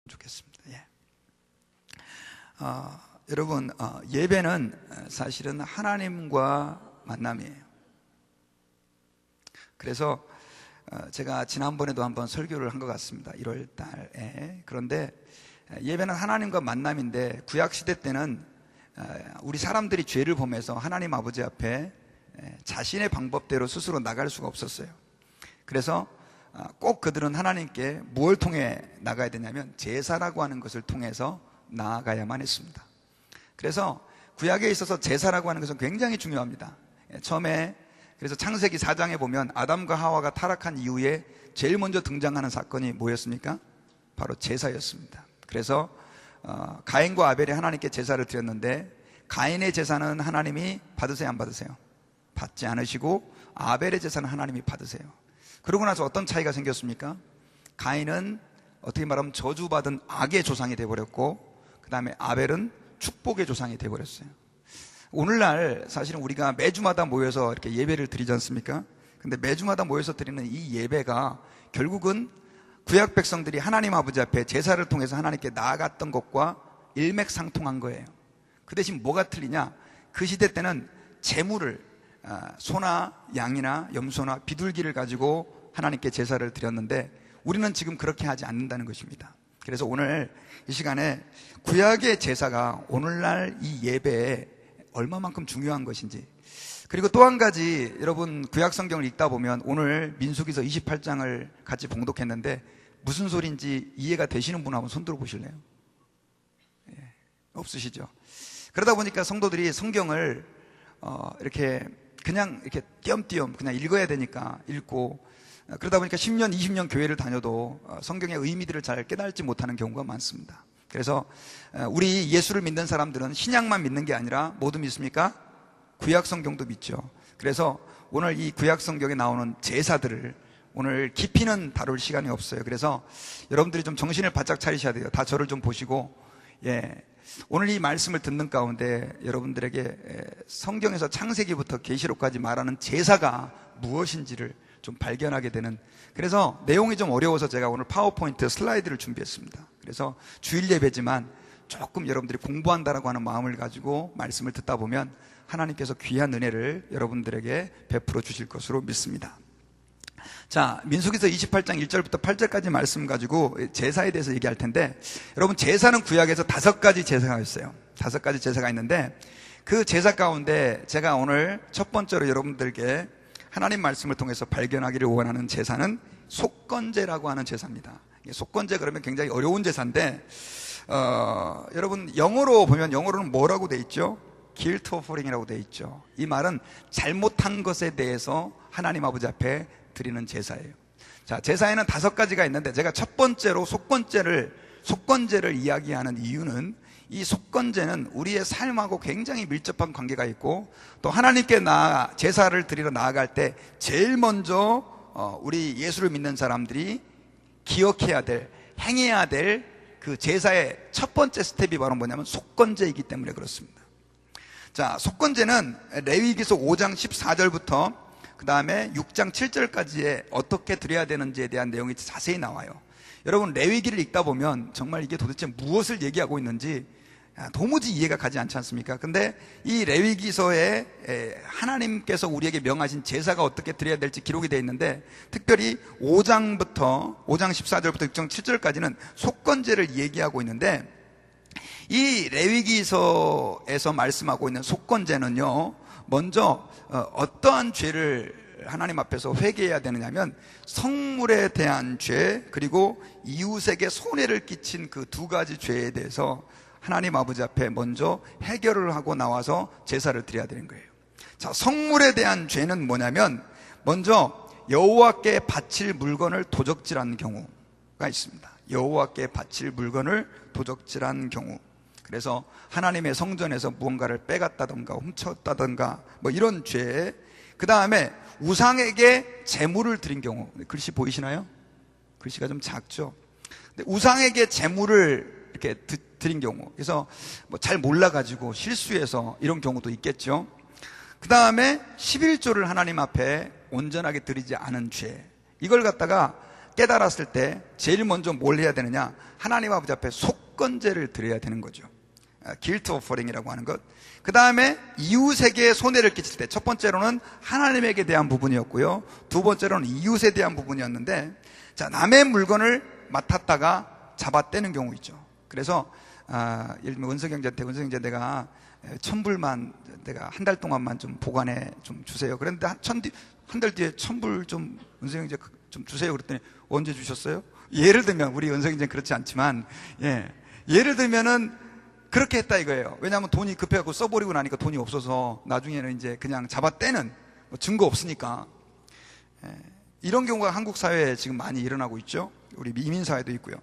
좋겠습니다. 예. 여러분, 예배는 사실은 하나님과 만남이에요. 그래서 제가 지난번에도 한번 설교를 한 것 같습니다. 1월 달에. 그런데 예배는 하나님과 만남인데, 구약시대 때는 우리 사람들이 죄를 범해서 하나님 아버지 앞에 자신의 방법대로 스스로 나갈 수가 없었어요. 그래서 꼭 그들은 하나님께 무엇을 통해 나가야 되냐면 제사라고 하는 것을 통해서 나아가야만 했습니다. 그래서 구약에 있어서 제사라고 하는 것은 굉장히 중요합니다. 처음에 그래서 창세기 4장에 보면 아담과 하와가 타락한 이후에 제일 먼저 등장하는 사건이 뭐였습니까? 바로 제사였습니다. 그래서 가인과 아벨이 하나님께 제사를 드렸는데, 가인의 제사는 하나님이 받으세요, 안 받으세요? 받지 않으시고 아벨의 제사는 하나님이 받으세요. 그러고 나서 어떤 차이가 생겼습니까? 가인은 어떻게 말하면 저주받은 악의 조상이 되어버렸고, 그 다음에 아벨은 축복의 조상이 되어버렸어요. 오늘날 사실은 우리가 매주마다 모여서 이렇게 예배를 드리지 않습니까? 근데 매주마다 모여서 드리는 이 예배가 결국은 구약 백성들이 하나님 아버지 앞에 제사를 통해서 하나님께 나아갔던 것과 일맥상통한 거예요. 그 대신 뭐가 틀리냐? 그 시대 때는 제물을 소나 양이나 염소나 비둘기를 가지고 하나님께 제사를 드렸는데, 우리는 지금 그렇게 하지 않는다는 것입니다. 그래서 오늘 이 시간에 구약의 제사가 오늘날 이 예배에 얼마만큼 중요한 것인지, 그리고 또 한 가지, 여러분 구약 성경을 읽다 보면 오늘 민수기서 28장을 같이 봉독했는데 무슨 소리인지 이해가 되시는 분 한번 손 들어 보실래요? 예, 없으시죠? 그러다 보니까 성도들이 성경을 이렇게 그냥 이렇게 띄엄띄엄 그냥 읽어야 되니까 읽고, 그러다 보니까 10년, 20년 교회를 다녀도 성경의 의미들을 잘 깨달지 못하는 경우가 많습니다. 그래서 우리 예수를 믿는 사람들은 신약만 믿는 게 아니라 뭐도 믿습니까? 구약 성경도 믿죠. 그래서 오늘 이 구약 성경에 나오는 제사들을 오늘 깊이는 다룰 시간이 없어요. 그래서 여러분들이 좀 정신을 바짝 차리셔야 돼요. 다 저를 좀 보시고, 오늘 이 말씀을 듣는 가운데 여러분들에게 성경에서 창세기부터 계시록까지 말하는 제사가 무엇인지를 좀 발견하게 되는, 그래서 내용이 좀 어려워서 제가 오늘 파워포인트 슬라이드를 준비했습니다. 그래서 주일 예배지만 조금 여러분들이 공부한다라고 하는 마음을 가지고 말씀을 듣다 보면 하나님께서 귀한 은혜를 여러분들에게 베풀어 주실 것으로 믿습니다. 자, 민수기서 28장 1절부터 8절까지 말씀 가지고 제사에 대해서 얘기할 텐데, 여러분 제사는 구약에서 5가지 제사가 있어요. 5가지 제사가 있는데, 그 제사 가운데 제가 오늘 첫 번째로 여러분들께 하나님 말씀을 통해서 발견하기를 원하는 제사는 속건제라고 하는 제사입니다. 속건제 그러면 굉장히 어려운 제사인데, 여러분 영어로 보면, 영어로는 뭐라고 돼 있죠? guilt offering이라고 돼 있죠. 이 말은 잘못한 것에 대해서 하나님 아버지 앞에 드리는 제사예요. 자, 제사에는 5가지가 있는데, 제가 첫 번째로 속건제를 이야기하는 이유는, 이 속건제는 우리의 삶하고 굉장히 밀접한 관계가 있고, 또 하나님께 제사를 드리러 나아갈 때 제일 먼저 우리 예수를 믿는 사람들이 기억해야 될, 행해야 될 그 제사의 첫 번째 스텝이 바로 뭐냐면 속건제이기 때문에 그렇습니다. 자, 속건제는 레위기서 5장 14절부터 그 다음에 6장 7절까지에 어떻게 드려야 되는지에 대한 내용이 자세히 나와요. 여러분 레위기를 읽다 보면 정말 이게 도대체 무엇을 얘기하고 있는지 도무지 이해가 가지 않지 않습니까? 근데 이 레위기서에 하나님께서 우리에게 명하신 제사가 어떻게 드려야 될지 기록이 되어 있는데, 특별히 5장 14절부터 6장 7절까지는 속건제를 얘기하고 있는데, 이 레위기서에서 말씀하고 있는 속건제는요, 먼저 어떠한 죄를 하나님 앞에서 회개해야 되느냐면 성물에 대한 죄, 그리고 이웃에게 손해를 끼친 그 2가지 죄에 대해서 하나님 아버지 앞에 먼저 해결을 하고 나와서 제사를 드려야 되는 거예요. 자, 성물에 대한 죄는 뭐냐면, 먼저 여호와께 바칠 물건을 도적질한 경우가 있습니다. 여호와께 바칠 물건을 도적질한 경우, 그래서 하나님의 성전에서 무언가를 빼갔다던가 훔쳤다던가 뭐 이런 죄. 그 다음에 우상에게 제물을 드린 경우. 글씨 보이시나요? 글씨가 좀 작죠? 근데 우상에게 제물을 이렇게 드린 경우, 그래서 뭐 잘 몰라가지고 실수해서 이런 경우도 있겠죠. 그 다음에 11조를 하나님 앞에 온전하게 드리지 않은 죄, 이걸 갖다가 깨달았을 때 제일 먼저 뭘 해야 되느냐? 하나님 아버지 앞에 속건제를 드려야 되는 거죠. guilt offering이라고 하는 것. 그 다음에 이웃에게 손해를 끼칠 때, 첫 번째로는 하나님에게 대한 부분이었고요, 두 번째로는 이웃에 대한 부분이었는데, 자, 남의 물건을 맡았다가 잡아떼는 경우 있죠. 그래서 예를 들면 은석형제한테 내가 1,000불만 내가 한 달 동안만 좀 보관해 좀 주세요. 그런데 한 달 뒤에 1,000불 좀 은석형제 좀 주세요. 그랬더니 언제 주셨어요? 예를 들면, 우리 은석형제는 그렇지 않지만, 예를 들면은 그렇게 했다 이거예요. 왜냐하면 돈이 급해갖고 써버리고 나니까 돈이 없어서 나중에는 이제 그냥 잡아떼는, 증거 없으니까. 이런 경우가 한국 사회에 지금 많이 일어나고 있죠. 우리 이민 사회도 있고요.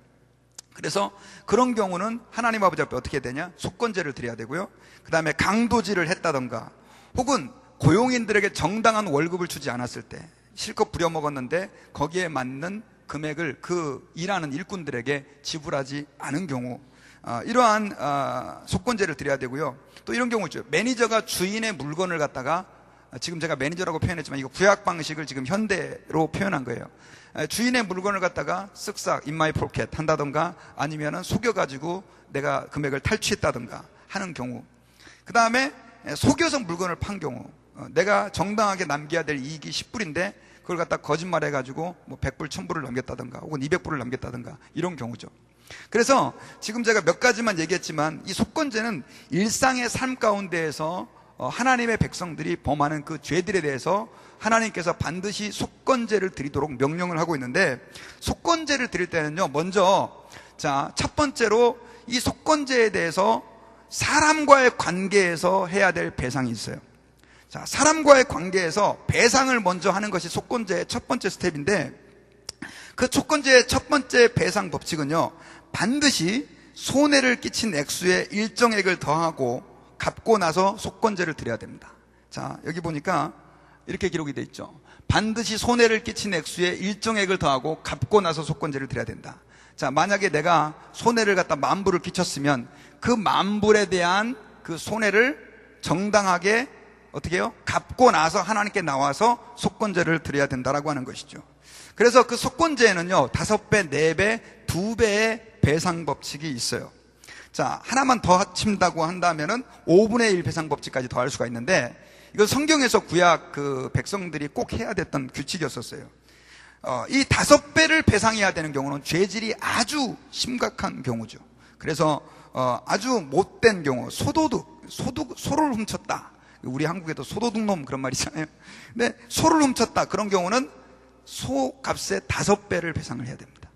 그래서 그런 경우는 하나님 아버지 앞에 어떻게 되냐? 속건제를 드려야 되고요. 그 다음에 강도질을 했다던가, 혹은 고용인들에게 정당한 월급을 주지 않았을 때, 실컷 부려먹었는데 거기에 맞는 금액을 그 일하는 일꾼들에게 지불하지 않은 경우, 이러한 속건제를 드려야 되고요. 또 이런 경우 있죠. 매니저가 주인의 물건을 갖다가, 지금 제가 매니저라고 표현했지만 이거 구약 방식을 지금 현대로 표현한 거예요. 주인의 물건을 갖다가 쓱싹 in my pocket 한다던가, 아니면은 속여가지고 내가 금액을 탈취했다던가 하는 경우. 그 다음에 속여서 물건을 판 경우, 내가 정당하게 남겨야 될 이익이 10불인데 그걸 갖다 거짓말해가지고 뭐 100불, 1000불을 넘겼다던가, 혹은 200불을 넘겼다던가, 이런 경우죠. 그래서 지금 제가 몇 가지만 얘기했지만, 이 속건제는 일상의 삶 가운데에서 하나님의 백성들이 범하는 그 죄들에 대해서 하나님께서 반드시 속건제를 드리도록 명령을 하고 있는데, 속건제를 드릴 때는요, 먼저, 자, 첫 번째로 이 속건제에 대해서 사람과의 관계에서 해야 될 배상이 있어요. 자, 사람과의 관계에서 배상을 먼저 하는 것이 속건제의 첫 번째 스텝인데, 그 속건제의 첫 번째 배상 법칙은요, 반드시 손해를 끼친 액수의 일정액을 더하고 갚고 나서 속건제를 드려야 됩니다. 자, 여기 보니까 이렇게 기록이 돼 있죠. 반드시 손해를 끼친 액수의 일정액을 더하고 갚고 나서 속건제를 드려야 된다. 자, 만약에 내가 손해를 갖다 10,000불을 끼쳤으면 그 10,000불에 대한 그 손해를 정당하게 어떻게 해요? 갚고 나서 하나님께 나와서 속건제를 드려야 된다라고 하는 것이죠. 그래서 그 속건제에는요, 5배, 4배, 2배의 배상 법칙이 있어요. 자, 하나만 더 합친다고 한다면은 5분의 1 배상 법칙까지 더할 수가 있는데, 이건 성경에서 구약 그 백성들이 꼭 해야 됐던 규칙이었었어요. 이 5배를 배상해야 되는 경우는 죄질이 아주 심각한 경우죠. 그래서 아주 못된 경우, 소를 훔쳤다. 우리 한국에도 소도둑놈 그런 말 있잖아요. 근데 소를 훔쳤다, 그런 경우는 소 값의 5배를 배상을 해야 됩니다.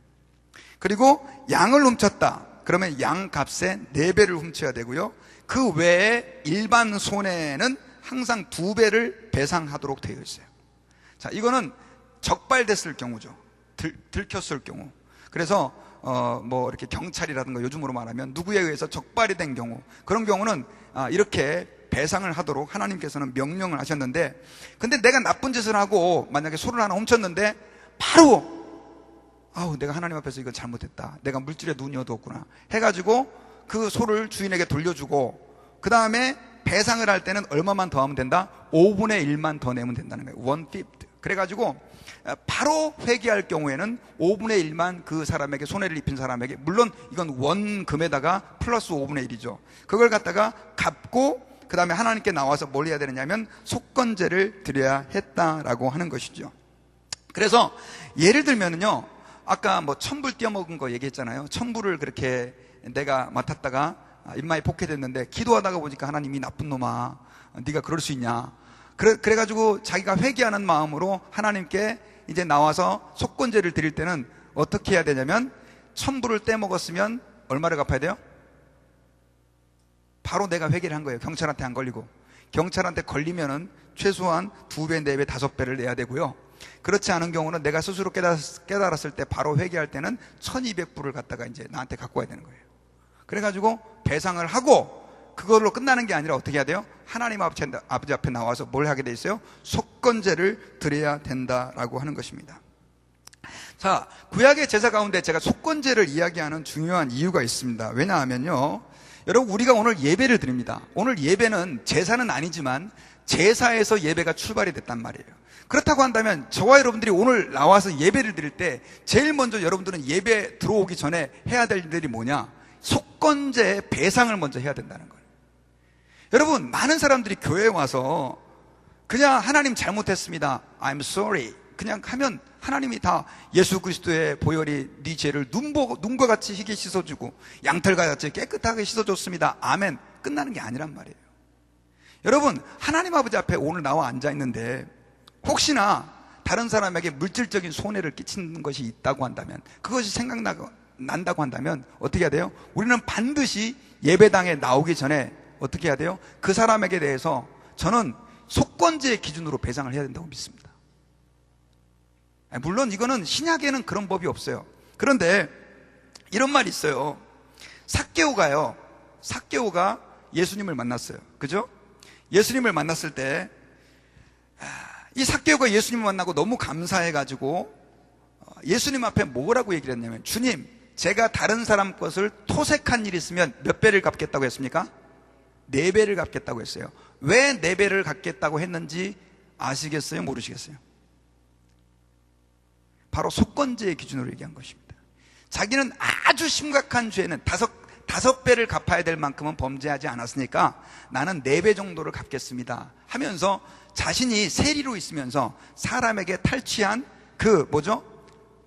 그리고 양을 훔쳤다, 그러면 양 값의 4배를 훔쳐야 되고요. 그 외에 일반 손해는 항상 2배를 배상하도록 되어 있어요. 자, 이거는 적발됐을 경우죠. 들켰을 경우. 그래서 뭐 이렇게 경찰이라든가 요즘으로 말하면 누구에 의해서 적발이 된 경우, 그런 경우는 이렇게 배상을 하도록 하나님께서는 명령을 하셨는데, 근데 내가 나쁜 짓을 하고 만약에 소를 하나 훔쳤는데 바로 내가 하나님 앞에서 이거 잘못했다, 내가 물질에 눈이 어두웠구나 해가지고 그 소를 주인에게 돌려주고, 그 다음에 배상을 할 때는 얼마만 더 하면 된다? 5분의 1만 더 내면 된다는 거예요. 1/5. 그래가지고 바로 회개할 경우에는 5분의 1만 그 사람에게, 손해를 입힌 사람에게, 물론 이건 원금에다가 플러스 5분의 1이죠. 그걸 갖다가 갚고 그 다음에 하나님께 나와서 뭘 해야 되느냐면 속건제를 드려야 했다라고 하는 것이죠. 그래서 예를 들면은요, 아까 뭐 1,000불 떼어먹은 거 얘기했잖아요. 1,000불을 그렇게 내가 맡았다가 입마에 복해됐는데, 기도하다가 보니까 하나님이 나쁜 놈아, 네가 그럴 수 있냐, 그래가지고 자기가 회개하는 마음으로 하나님께 이제 나와서 속건제를 드릴 때는 어떻게 해야 되냐면, 1,000불을 떼먹었으면 얼마를 갚아야 돼요? 바로 내가 회개를 한 거예요. 경찰한테 안 걸리고. 경찰한테 걸리면은 최소한 2배, 4배, 5배를 내야 되고요. 그렇지 않은 경우는 내가 스스로 깨달았을 때 바로 회개할 때는 1,200불을 갖다가 이제 나한테 갖고 와야 되는 거예요. 그래가지고 배상을 하고, 그걸로 끝나는 게 아니라 어떻게 해야 돼요? 하나님 아버지 앞에 나와서 뭘 하게 돼 있어요? 속건제를 드려야 된다라고 하는 것입니다. 자, 구약의 제사 가운데 제가 속건제를 이야기하는 중요한 이유가 있습니다. 왜냐하면요, 여러분, 우리가 오늘 예배를 드립니다. 오늘 예배는 제사는 아니지만 제사에서 예배가 출발이 됐단 말이에요. 그렇다고 한다면 저와 여러분들이 오늘 나와서 예배를 드릴 때 제일 먼저 여러분들은 예배 들어오기 전에 해야 될 일들이 뭐냐? 속건제 배상을 먼저 해야 된다는 거예요. 여러분, 많은 사람들이 교회에 와서 그냥 하나님 잘못했습니다, I'm sorry, 그냥 하면 하나님이 다 예수 그리스도의 보혈이 네 죄를 눈과 같이 희게 씻어주고 양털과 같이 깨끗하게 씻어줬습니다, 아멘, 끝나는 게 아니란 말이에요. 여러분, 하나님 아버지 앞에 오늘 나와 앉아있는데 혹시나 다른 사람에게 물질적인 손해를 끼치는 것이 있다고 한다면, 그것이 생각난다고 한다면 어떻게 해야 돼요? 우리는 반드시 예배당에 나오기 전에 어떻게 해야 돼요? 그 사람에게 대해서 저는 속건제의 기준으로 배상을 해야 된다고 믿습니다. 물론 이거는 신약에는 그런 법이 없어요. 그런데 이런 말이 있어요. 삭개오가 예수님을 만났어요. 그죠? 예수님을 만났을 때 이 삭개오가 예수님을 만나고 너무 감사해가지고 예수님 앞에 뭐라고 얘기를 했냐면, 주님, 제가 다른 사람 것을 토색한 일이 있으면 몇 배를 갚겠다고 했습니까? 4배를 갚겠다고 했어요. 왜 4배를 갚겠다고 했는지 아시겠어요? 모르시겠어요? 바로 속건제의 기준으로 얘기한 것입니다. 자기는 아주 심각한 죄는 5배를 갚아야 될 만큼은 범죄하지 않았으니까 나는 4배 정도를 갚겠습니다 하면서 자신이 세리로 있으면서 사람에게 탈취한 그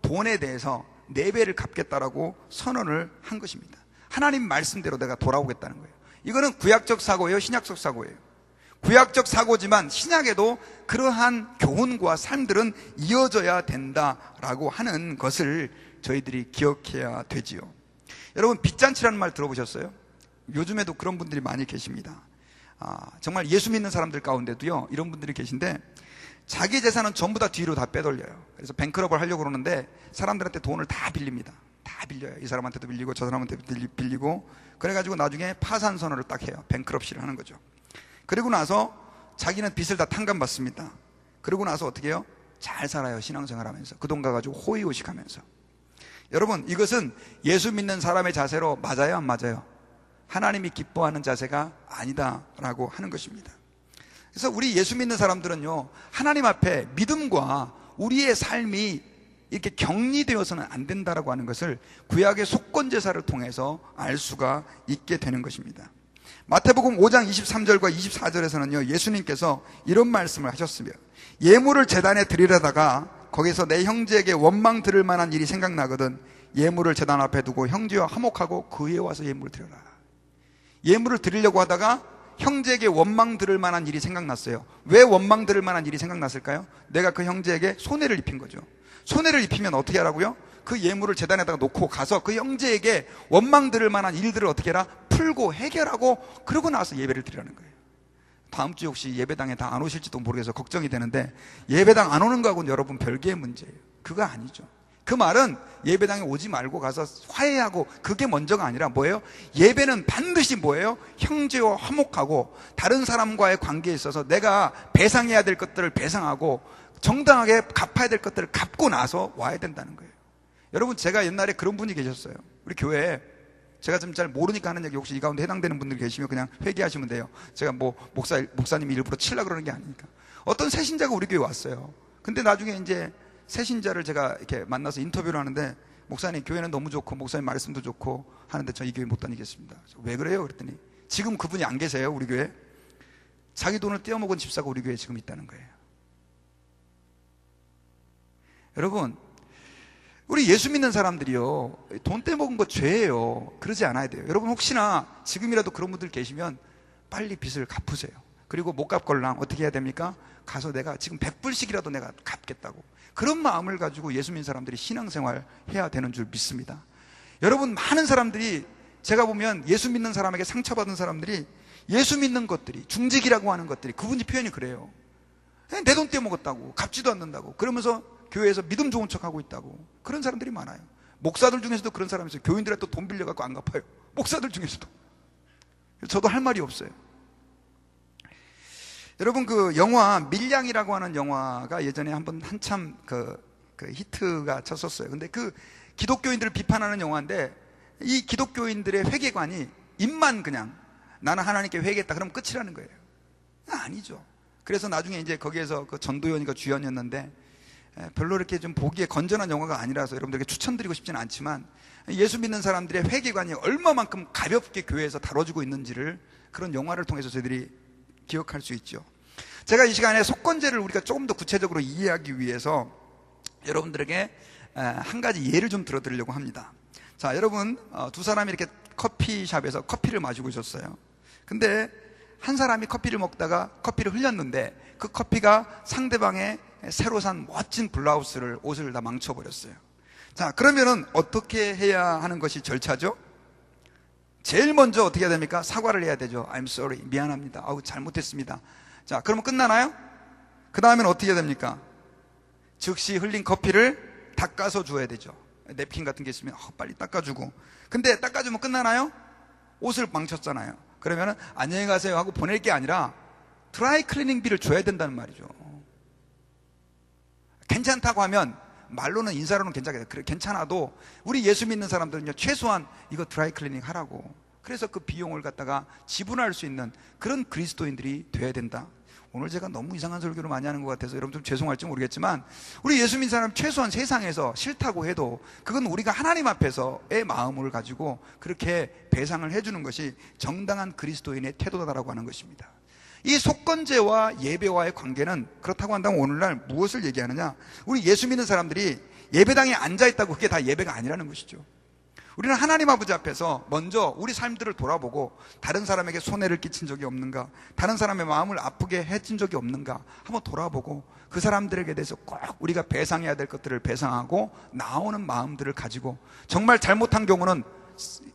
돈에 대해서 4배를 갚겠다라고 선언을 한 것입니다. 하나님 말씀대로 내가 돌아오겠다는 거예요. 이거는 구약적 사고예요, 신약적 사고예요? 구약적 사고지만 신약에도 그러한 교훈과 삶들은 이어져야 된다라고 하는 것을 저희들이 기억해야 되지요. 여러분, 빚잔치라는 말 들어보셨어요? 요즘에도 그런 분들이 많이 계십니다. 정말 예수 믿는 사람들 가운데도요, 이런 분들이 계신데 자기 재산은 전부 다 뒤로 다 빼돌려요. 그래서 뱅크럽을 하려고 그러는데 사람들한테 돈을 다 빌립니다. 다 빌려요. 이 사람한테도 빌리고 저 사람한테도 빌리고, 그래가지고 나중에 파산 선언을 딱 해요. 뱅크럽시를 하는 거죠. 그리고 나서 자기는 빚을 다 탕감받습니다. 그리고 나서 어떻게 해요? 잘 살아요. 신앙생활하면서 그 돈 가가지고 호의호식하면서. 여러분, 이것은 예수 믿는 사람의 자세로 맞아요, 안 맞아요? 하나님이 기뻐하는 자세가 아니다라고 하는 것입니다. 그래서 우리 예수 믿는 사람들은요, 하나님 앞에 믿음과 우리의 삶이 이렇게 격리되어서는 안 된다라고 하는 것을 구약의 속건제사를 통해서 알 수가 있게 되는 것입니다. 마태복음 5장 23절과 24절에서는요, 예수님께서 이런 말씀을 하셨으며, 예물을 제단에 드리려다가 거기서 내 형제에게 원망 들을 만한 일이 생각나거든 예물을 제단 앞에 두고 형제와 화목하고 그에 와서 예물을 드려라. 예물을 드리려고 하다가 형제에게 원망 들을 만한 일이 생각났어요. 왜 원망 들을 만한 일이 생각났을까요? 내가 그 형제에게 손해를 입힌 거죠. 손해를 입히면 어떻게 하라고요? 그 예물을 제단에다가 놓고 가서 그 형제에게 원망 들을 만한 일들을 어떻게 해라? 풀고 해결하고, 그러고 나서 예배를 드리라는 거예요. 다음 주 혹시 예배당에 다 안 오실지도 모르겠어서 걱정이 되는데, 예배당 안 오는 거하고는 여러분 별개의 문제예요. 그거 아니죠. 그 말은 예배당에 오지 말고 가서 화해하고 그게 먼저가 아니라 뭐예요? 예배는 반드시 뭐예요? 형제와 화목하고 다른 사람과의 관계에 있어서 내가 배상해야 될 것들을 배상하고 정당하게 갚아야 될 것들을 갚고 나서 와야 된다는 거예요. 여러분, 제가 옛날에 그런 분이 계셨어요. 우리 교회에. 제가 좀 잘 모르니까 하는 얘기, 혹시 이 가운데 해당되는 분들 계시면 그냥 회개하시면 돼요. 제가 목사님이 일부러 치려고 그러는 게 아니니까. 어떤 새신자가 우리 교회에 왔어요. 근데 나중에 이제 새신자를 제가 이렇게 만나서 인터뷰를 하는데, 목사님 교회는 너무 좋고 목사님 말씀도 좋고 하는데 저 이 교회 못 다니겠습니다. 왜 그래요? 그랬더니 지금 그분이 안 계세요, 우리 교회. 자기 돈을 떼어먹은 집사가 우리 교회에 지금 있다는 거예요. 여러분, 우리 예수 믿는 사람들이요, 돈 떼먹은 거 죄예요. 그러지 않아야 돼요. 여러분, 혹시나 지금이라도 그런 분들 계시면 빨리 빚을 갚으세요. 그리고 못 갚걸랑 어떻게 해야 됩니까? 가서 내가 지금 100불씩이라도 내가 갚겠다고, 그런 마음을 가지고 예수 믿는 사람들이 신앙생활 해야 되는 줄 믿습니다. 여러분, 많은 사람들이, 제가 보면 예수 믿는 사람에게 상처받은 사람들이 예수 믿는 것들이, 중직이라고 하는 것들이, 그분이 표현이 그래요. 내 돈 떼먹었다고, 갚지도 않는다고, 그러면서 교회에서 믿음 좋은 척하고 있다고. 그런 사람들이 많아요. 목사들 중에서도 그런 사람이 있어요. 교인들한테 돈 빌려갖고 안 갚아요. 목사들 중에서도. 저도 할 말이 없어요. 여러분, 그 영화 밀양이라고 하는 영화가 예전에 한번 한참 그 히트가 쳤었어요. 근데 그 기독교인들을 비판하는 영화인데, 이 기독교인들의 회개관이 입만 그냥 나는 하나님께 회개했다 그러면 끝이라는 거예요. 아니죠. 그래서 나중에 이제 거기에서 그 전도연이가 주연이었는데, 별로 이렇게 좀 보기에 건전한 영화가 아니라서 여러분들에게 추천드리고 싶지는 않지만, 예수 믿는 사람들의 회개관이 얼마만큼 가볍게 교회에서 다뤄지고 있는지를 그런 영화를 통해서 저희들이 기억할 수 있죠. 제가 이 시간에 속건제를 우리가 조금 더 구체적으로 이해하기 위해서 여러분들에게 한 가지 예를 좀 들어드리려고 합니다. 자, 여러분, 두 사람이 이렇게 커피숍에서 커피를 마시고 있었어요. 근데 한 사람이 커피를 먹다가 커피를 흘렸는데, 그 커피가 상대방의 새로 산 멋진 블라우스를, 옷을 다 망쳐버렸어요. 자, 그러면은 어떻게 해야 하는 것이 절차죠? 제일 먼저 어떻게 해야 됩니까? 사과를 해야 되죠. I'm sorry, 미안합니다. 아우, 잘못했습니다. 자, 그러면 끝나나요? 그 다음에는 어떻게 해야 됩니까? 즉시 흘린 커피를 닦아서 줘야 되죠. 냅킨 같은 게 있으면 빨리 닦아주고. 근데 닦아주면 끝나나요? 옷을 망쳤잖아요. 그러면은 안녕히 가세요 하고 보낼 게 아니라 드라이 클리닝비를 줘야 된다는 말이죠. 괜찮다고 하면 말로는, 인사로는 괜찮아도 우리 예수 믿는 사람들은요, 최소한 이거 드라이 클리닝 하라고, 그래서 그 비용을 갖다가 지불할 수 있는 그런 그리스도인들이 돼야 된다. 오늘 제가 너무 이상한 설교를 많이 하는 것 같아서 여러분 좀 죄송할지 모르겠지만, 우리 예수 믿는 사람 최소한 세상에서 싫다고 해도 그건 우리가 하나님 앞에서의 마음을 가지고 그렇게 배상을 해주는 것이 정당한 그리스도인의 태도다라고 하는 것입니다. 이 속건제와 예배와의 관계는, 그렇다고 한다면 오늘날 무엇을 얘기하느냐? 우리 예수 믿는 사람들이 예배당에 앉아있다고 그게 다 예배가 아니라는 것이죠. 우리는 하나님 아버지 앞에서 먼저 우리 삶들을 돌아보고, 다른 사람에게 손해를 끼친 적이 없는가, 다른 사람의 마음을 아프게 해준 적이 없는가 한번 돌아보고, 그 사람들에게 대해서 꼭 우리가 배상해야 될 것들을 배상하고 나오는 마음들을 가지고, 정말 잘못한 경우는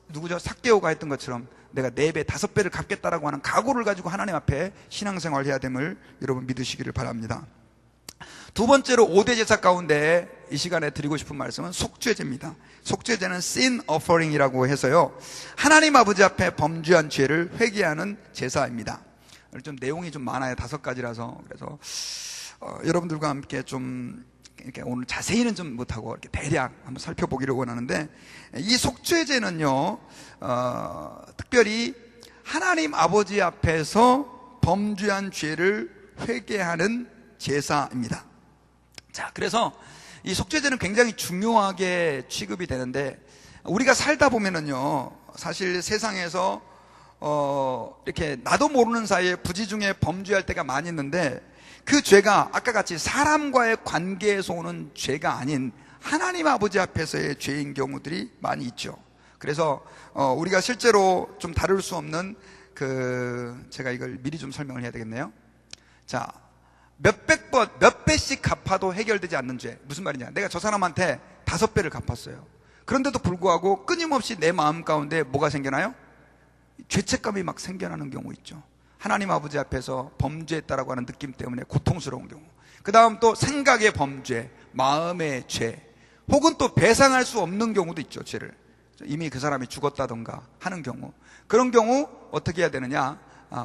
누구죠? 삭개오가 했던 것처럼 내가 4배, 5배를 갚겠다라고 하는 각오를 가지고 하나님 앞에 신앙생활을 해야 됨을 여러분 믿으시기를 바랍니다. 두 번째로 5대 제사 가운데 이 시간에 드리고 싶은 말씀은 속죄제입니다. 속죄제는 sin offering이라고 해서요, 하나님 아버지 앞에 범죄한 죄를 회개하는 제사입니다. 좀 내용이 좀 많아요. 5가지라서. 그래서 여러분들과 함께 좀 이렇게 오늘 자세히는 좀 못하고 이렇게 대략 한번 살펴보기를 원하는데, 이 속죄제는요, 특별히 하나님 아버지 앞에서 범죄한 죄를 회개하는 제사입니다. 자, 그래서 이 속죄제는 굉장히 중요하게 취급이 되는데, 우리가 살다 보면은요, 사실 세상에서 이렇게 나도 모르는 사이에 부지중에 범죄할 때가 많이 있는데, 그 죄가 아까 같이 사람과의 관계에서 오는 죄가 아닌 하나님 아버지 앞에서의 죄인 경우들이 많이 있죠. 그래서 우리가 실제로 좀 다룰 수 없는 제가 이걸 미리 좀 설명을 해야 되겠네요. 자, 몇백 번, 몇 배씩 갚아도 해결되지 않는 죄. 무슨 말이냐? 내가 저 사람한테 5배를 갚았어요. 그런데도 불구하고 끊임없이 내 마음 가운데 뭐가 생겨나요? 죄책감이 막 생겨나는 경우 있죠. 하나님 아버지 앞에서 범죄했다라고 하는 느낌 때문에 고통스러운 경우. 그 다음 또 생각의 범죄, 마음의 죄, 혹은 또 배상할 수 없는 경우도 있죠. 죄를 이미 그 사람이 죽었다던가 하는 경우. 그런 경우 어떻게 해야 되느냐?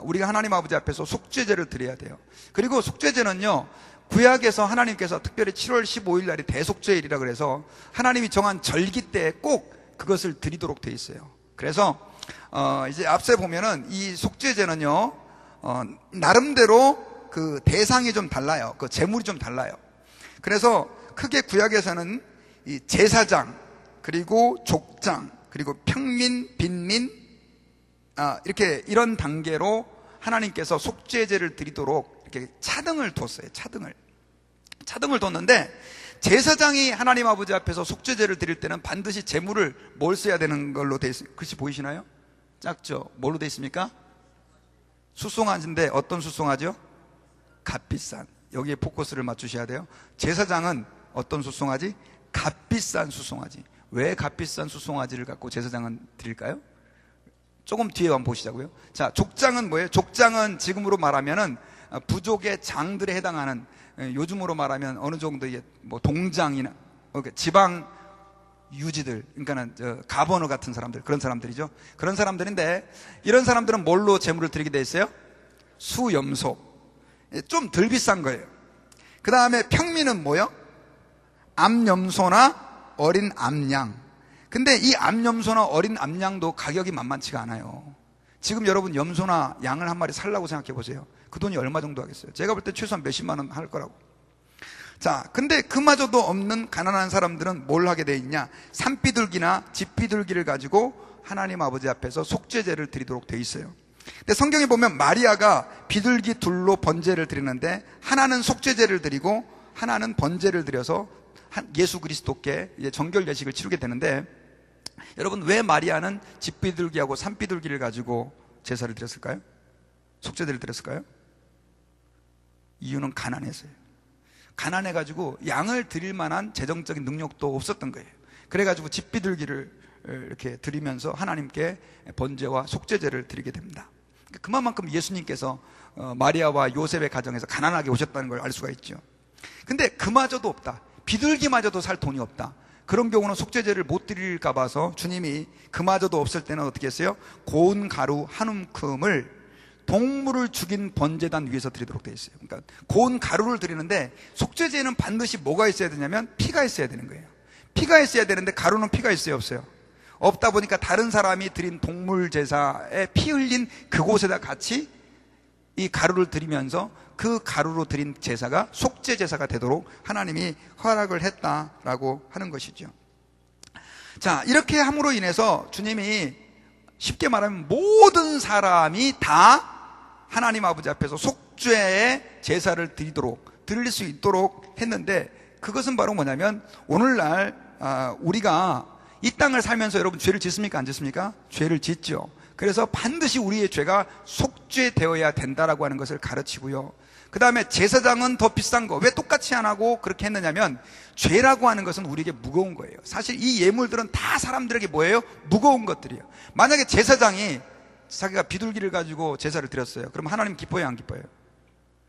우리가 하나님 아버지 앞에서 속죄제를 드려야 돼요. 그리고 속죄제는요, 구약에서 하나님께서 특별히 7월 15일 날이 대속죄일이라 그래서 하나님이 정한 절기 때 꼭 그것을 드리도록 돼 있어요. 그래서 이제 앞서 보면은 이 속죄제는요, 나름대로 그 대상이 좀 달라요. 그 제물이 좀 달라요. 그래서 크게 구약에서는 이 제사장, 그리고 족장, 그리고 평민, 빈민, 이렇게 이런 단계로 하나님께서 속죄제를 드리도록 이렇게 차등을 뒀어요. 차등을 뒀는데, 제사장이 하나님 아버지 앞에서 속죄제를 드릴 때는 반드시 제물을 뭘 써야 되는 걸로 돼 있어요. 글씨 보이시나요? 작죠? 뭘로 돼 있습니까? 숫송아지인데 어떤 숫송아지요? 값비싼. 여기에 포커스를 맞추셔야 돼요. 제사장은 어떤 숫송아지? 값비싼 숫송아지. 왜 값비싼 숫송아지를 갖고 제사장은 드릴까요? 조금 뒤에 한번 보시자고요. 자, 족장은 뭐예요? 족장은 지금으로 말하면은 부족의 장들에 해당하는, 요즘으로 말하면 어느 정도의 뭐 동장이나 지방 유지들, 그러니까는 가버너 같은 사람들, 그런 사람들이죠. 그런 사람들인데, 이런 사람들은 뭘로 제물을 드리게 돼 있어요? 수염소. 좀 덜 비싼 거예요. 그 다음에 평민은 뭐요? 암염소나 어린 암양. 근데 이 암염소나 어린 암양도 가격이 만만치가 않아요. 지금 여러분 염소나 양을 한 마리 살라고 생각해 보세요. 그 돈이 얼마 정도 하겠어요? 제가 볼 때 최소한 몇십만 원 할 거라고. 자, 근데 그마저도 없는 가난한 사람들은 뭘 하게 돼 있냐? 산비둘기나 집비둘기를 가지고 하나님 아버지 앞에서 속죄제를 드리도록 돼 있어요. 근데 성경에 보면 마리아가 비둘기 둘로 번제를 드리는데, 하나는 속죄제를 드리고 하나는 번제를 드려서 예수 그리스도께 이제 정결 예식을 치르게 되는데, 여러분 왜 마리아는 집비둘기하고 산비둘기를 가지고 제사를 드렸을까요? 속죄제를 드렸을까요? 이유는 가난해서요. 가난해가지고 양을 드릴 만한 재정적인 능력도 없었던 거예요. 그래가지고 집비둘기를 이렇게 드리면서 하나님께 번제와 속죄제를 드리게 됩니다. 그만큼 예수님께서 마리아와 요셉의 가정에서 가난하게 오셨다는 걸 알 수가 있죠. 근데 그마저도 없다, 비둘기마저도 살 돈이 없다, 그런 경우는 속죄제를 못 드릴까 봐서 주님이 그마저도 없을 때는 어떻게 했어요? 고운 가루 한 움큼을 동물을 죽인 번제단 위에서 드리도록 되어 있어요. 그러니까 고운 가루를 드리는데, 속죄제에는 반드시 뭐가 있어야 되냐면 피가 있어야 되는 거예요. 피가 있어야 되는데 가루는 피가 있어요, 없어요? 없다 보니까 다른 사람이 드린 동물 제사에 피 흘린 그곳에다 같이 이 가루를 드리면서 그 가루로 드린 제사가 속죄 제사가 되도록 하나님이 허락을 했다라고 하는 것이죠. 자, 이렇게 함으로 인해서 주님이 쉽게 말하면 모든 사람이 다 하나님 아버지 앞에서 속죄의 제사를 드릴 수 있도록 했는데, 그것은 바로 뭐냐면, 오늘날 우리가 이 땅을 살면서 여러분 죄를 짓습니까? 안 짓습니까? 죄를 짓죠. 그래서 반드시 우리의 죄가 속죄되어야 된다라고 하는 것을 가르치고요. 그 다음에 제사장은 더 비싼 거 왜 똑같이 안 하고 그렇게 했느냐면, 죄라고 하는 것은 우리에게 무거운 거예요. 사실 이 예물들은 다 사람들에게 뭐예요? 무거운 것들이에요. 만약에 제사장이 자기가 비둘기를 가지고 제사를 드렸어요. 그럼 하나님 기뻐요, 안 기뻐요?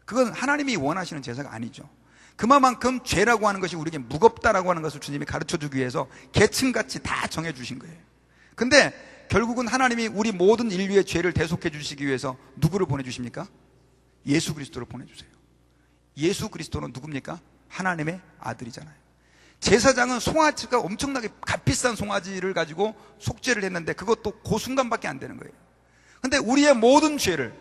그건 하나님이 원하시는 제사가 아니죠. 그만큼 죄라고 하는 것이 우리에게 무겁다라고 하는 것을 주님이 가르쳐주기 위해서 계층같이 다 정해주신 거예요. 근데 결국은 하나님이 우리 모든 인류의 죄를 대속해 주시기 위해서 누구를 보내주십니까? 예수 그리스도를 보내주세요. 예수 그리스도는 누굽니까? 하나님의 아들이잖아요. 제사장은 송아지가 엄청나게 값비싼 송아지를 가지고 속죄를 했는데, 그것도 그 순간밖에 안 되는 거예요. 근데 우리의 모든 죄를,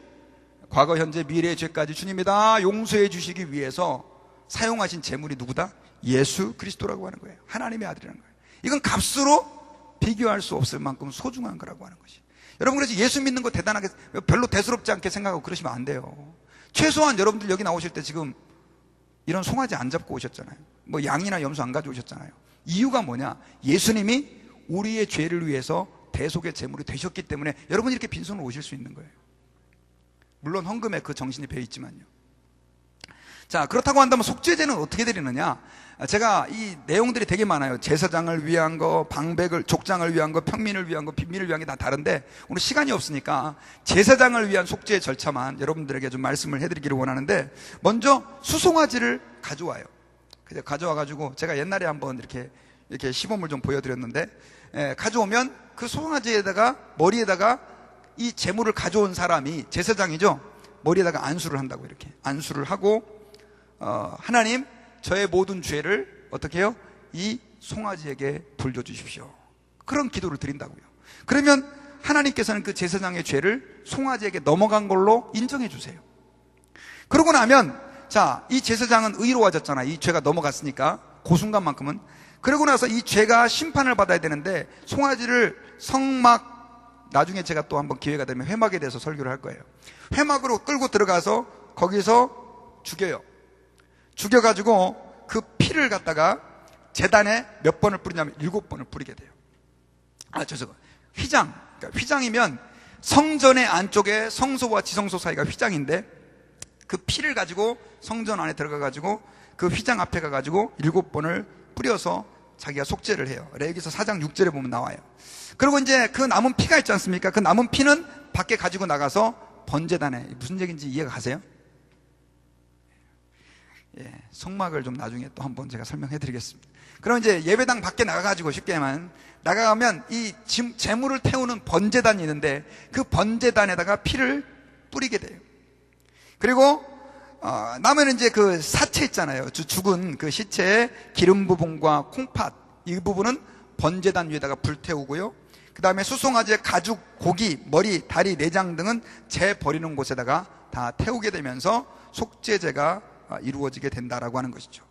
과거 현재 미래의 죄까지 주님이 다 용서해 주시기 위해서 사용하신 제물이 누구다? 예수 그리스도라고 하는 거예요. 하나님의 아들이라는 거예요. 이건 값으로 비교할 수 없을 만큼 소중한 거라고 하는 것이. 여러분, 그래서 예수 믿는 거 대단하게, 별로 대수롭지 않게 생각하고 그러시면 안 돼요. 최소한 여러분들 여기 나오실 때 지금 이런 송아지 안 잡고 오셨잖아요. 뭐 양이나 염소 안 가져오셨잖아요. 이유가 뭐냐? 예수님이 우리의 죄를 위해서 대속의 제물이 되셨기 때문에 여러분이 이렇게 빈손으로 오실 수 있는 거예요. 물론 헌금에 그 정신이 배어 있지만요. 자, 그렇다고 한다면 속죄제는 어떻게 드리느냐? 제가 이 내용들이 되게 많아요. 제사장을 위한 거, 족장을 위한 거, 평민을 위한 거, 빈민을 위한 게 다 다른데, 오늘 시간이 없으니까 제사장을 위한 속죄의 절차만 여러분들에게 좀 말씀을 해드리기를 원하는데, 먼저 수송아지를 가져와요. 그래서 가져와가지고 제가 옛날에 한번 이렇게 시범을 좀 보여드렸는데, 가져오면 그 수송아지에다가 머리에다가 이 제물을 가져온 사람이, 제사장이죠, 머리에다가 안수를 한다고. 이렇게 안수를 하고, 하나님, 저의 모든 죄를 어떻게 해요? 이 송아지에게 돌려주십시오. 그런 기도를 드린다고요. 그러면 하나님께서는 그 제사장의 죄를 송아지에게 넘어간 걸로 인정해 주세요. 그러고 나면, 자, 이 제사장은 의로워졌잖아. 이 죄가 넘어갔으니까, 그 순간만큼은. 그러고 나서 이 죄가 심판을 받아야 되는데, 송아지를 성막, 나중에 제가 또 한번 기회가 되면 회막에 대해서 설교를 할 거예요. 회막으로 끌고 들어가서 거기서 죽여요. 죽여가지고 그 피를 갖다가 제단에 몇 번을 뿌리냐면 7번을 뿌리게 돼요. 휘장. 그러니까 휘장이면 성전의 안쪽에 성소와 지성소 사이가 휘장인데, 그 피를 가지고 성전 안에 들어가가지고 그 휘장 앞에 가가지고 7번을 뿌려서 자기가 속죄를 해요. 레위기서 4장 6절에 보면 나와요. 그리고 이제 그 남은 피가 있지 않습니까? 그 남은 피는 밖에 가지고 나가서 번제단에, 무슨 얘기인지 이해가 가세요? 성막을 좀 나중에 또 한번 제가 설명해 드리겠습니다. 그럼 이제 예배당 밖에 나가가지고, 쉽게만 나가면 이 제물을 태우는 번제단이 있는데, 그 번제단에다가 피를 뿌리게 돼요. 그리고 남은 이제 그 사체 있잖아요. 죽은 그 시체의 기름 부분과 콩팥, 이 부분은 번제단 위에다가 불태우고요. 그 다음에 수송아지의 가죽, 고기, 머리, 다리, 내장 등은 재 버리는 곳에다가 다 태우게 되면서 속죄제가 이루어지게 된다라고 하는 것이죠.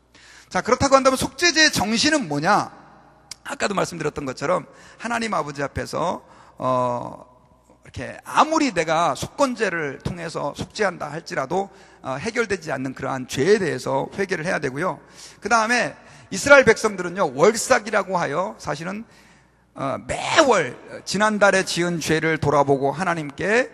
자, 그렇다고 한다면 속죄제의 정신은 뭐냐? 아까도 말씀드렸던 것처럼 하나님 아버지 앞에서 이렇게 아무리 내가 속건제를 통해서 속죄한다 할지라도 해결되지 않는 그러한 죄에 대해서 회개를 해야 되고요. 그 다음에 이스라엘 백성들은요, 월삭이라고 하여 사실은 매월 지난달에 지은 죄를 돌아보고 하나님께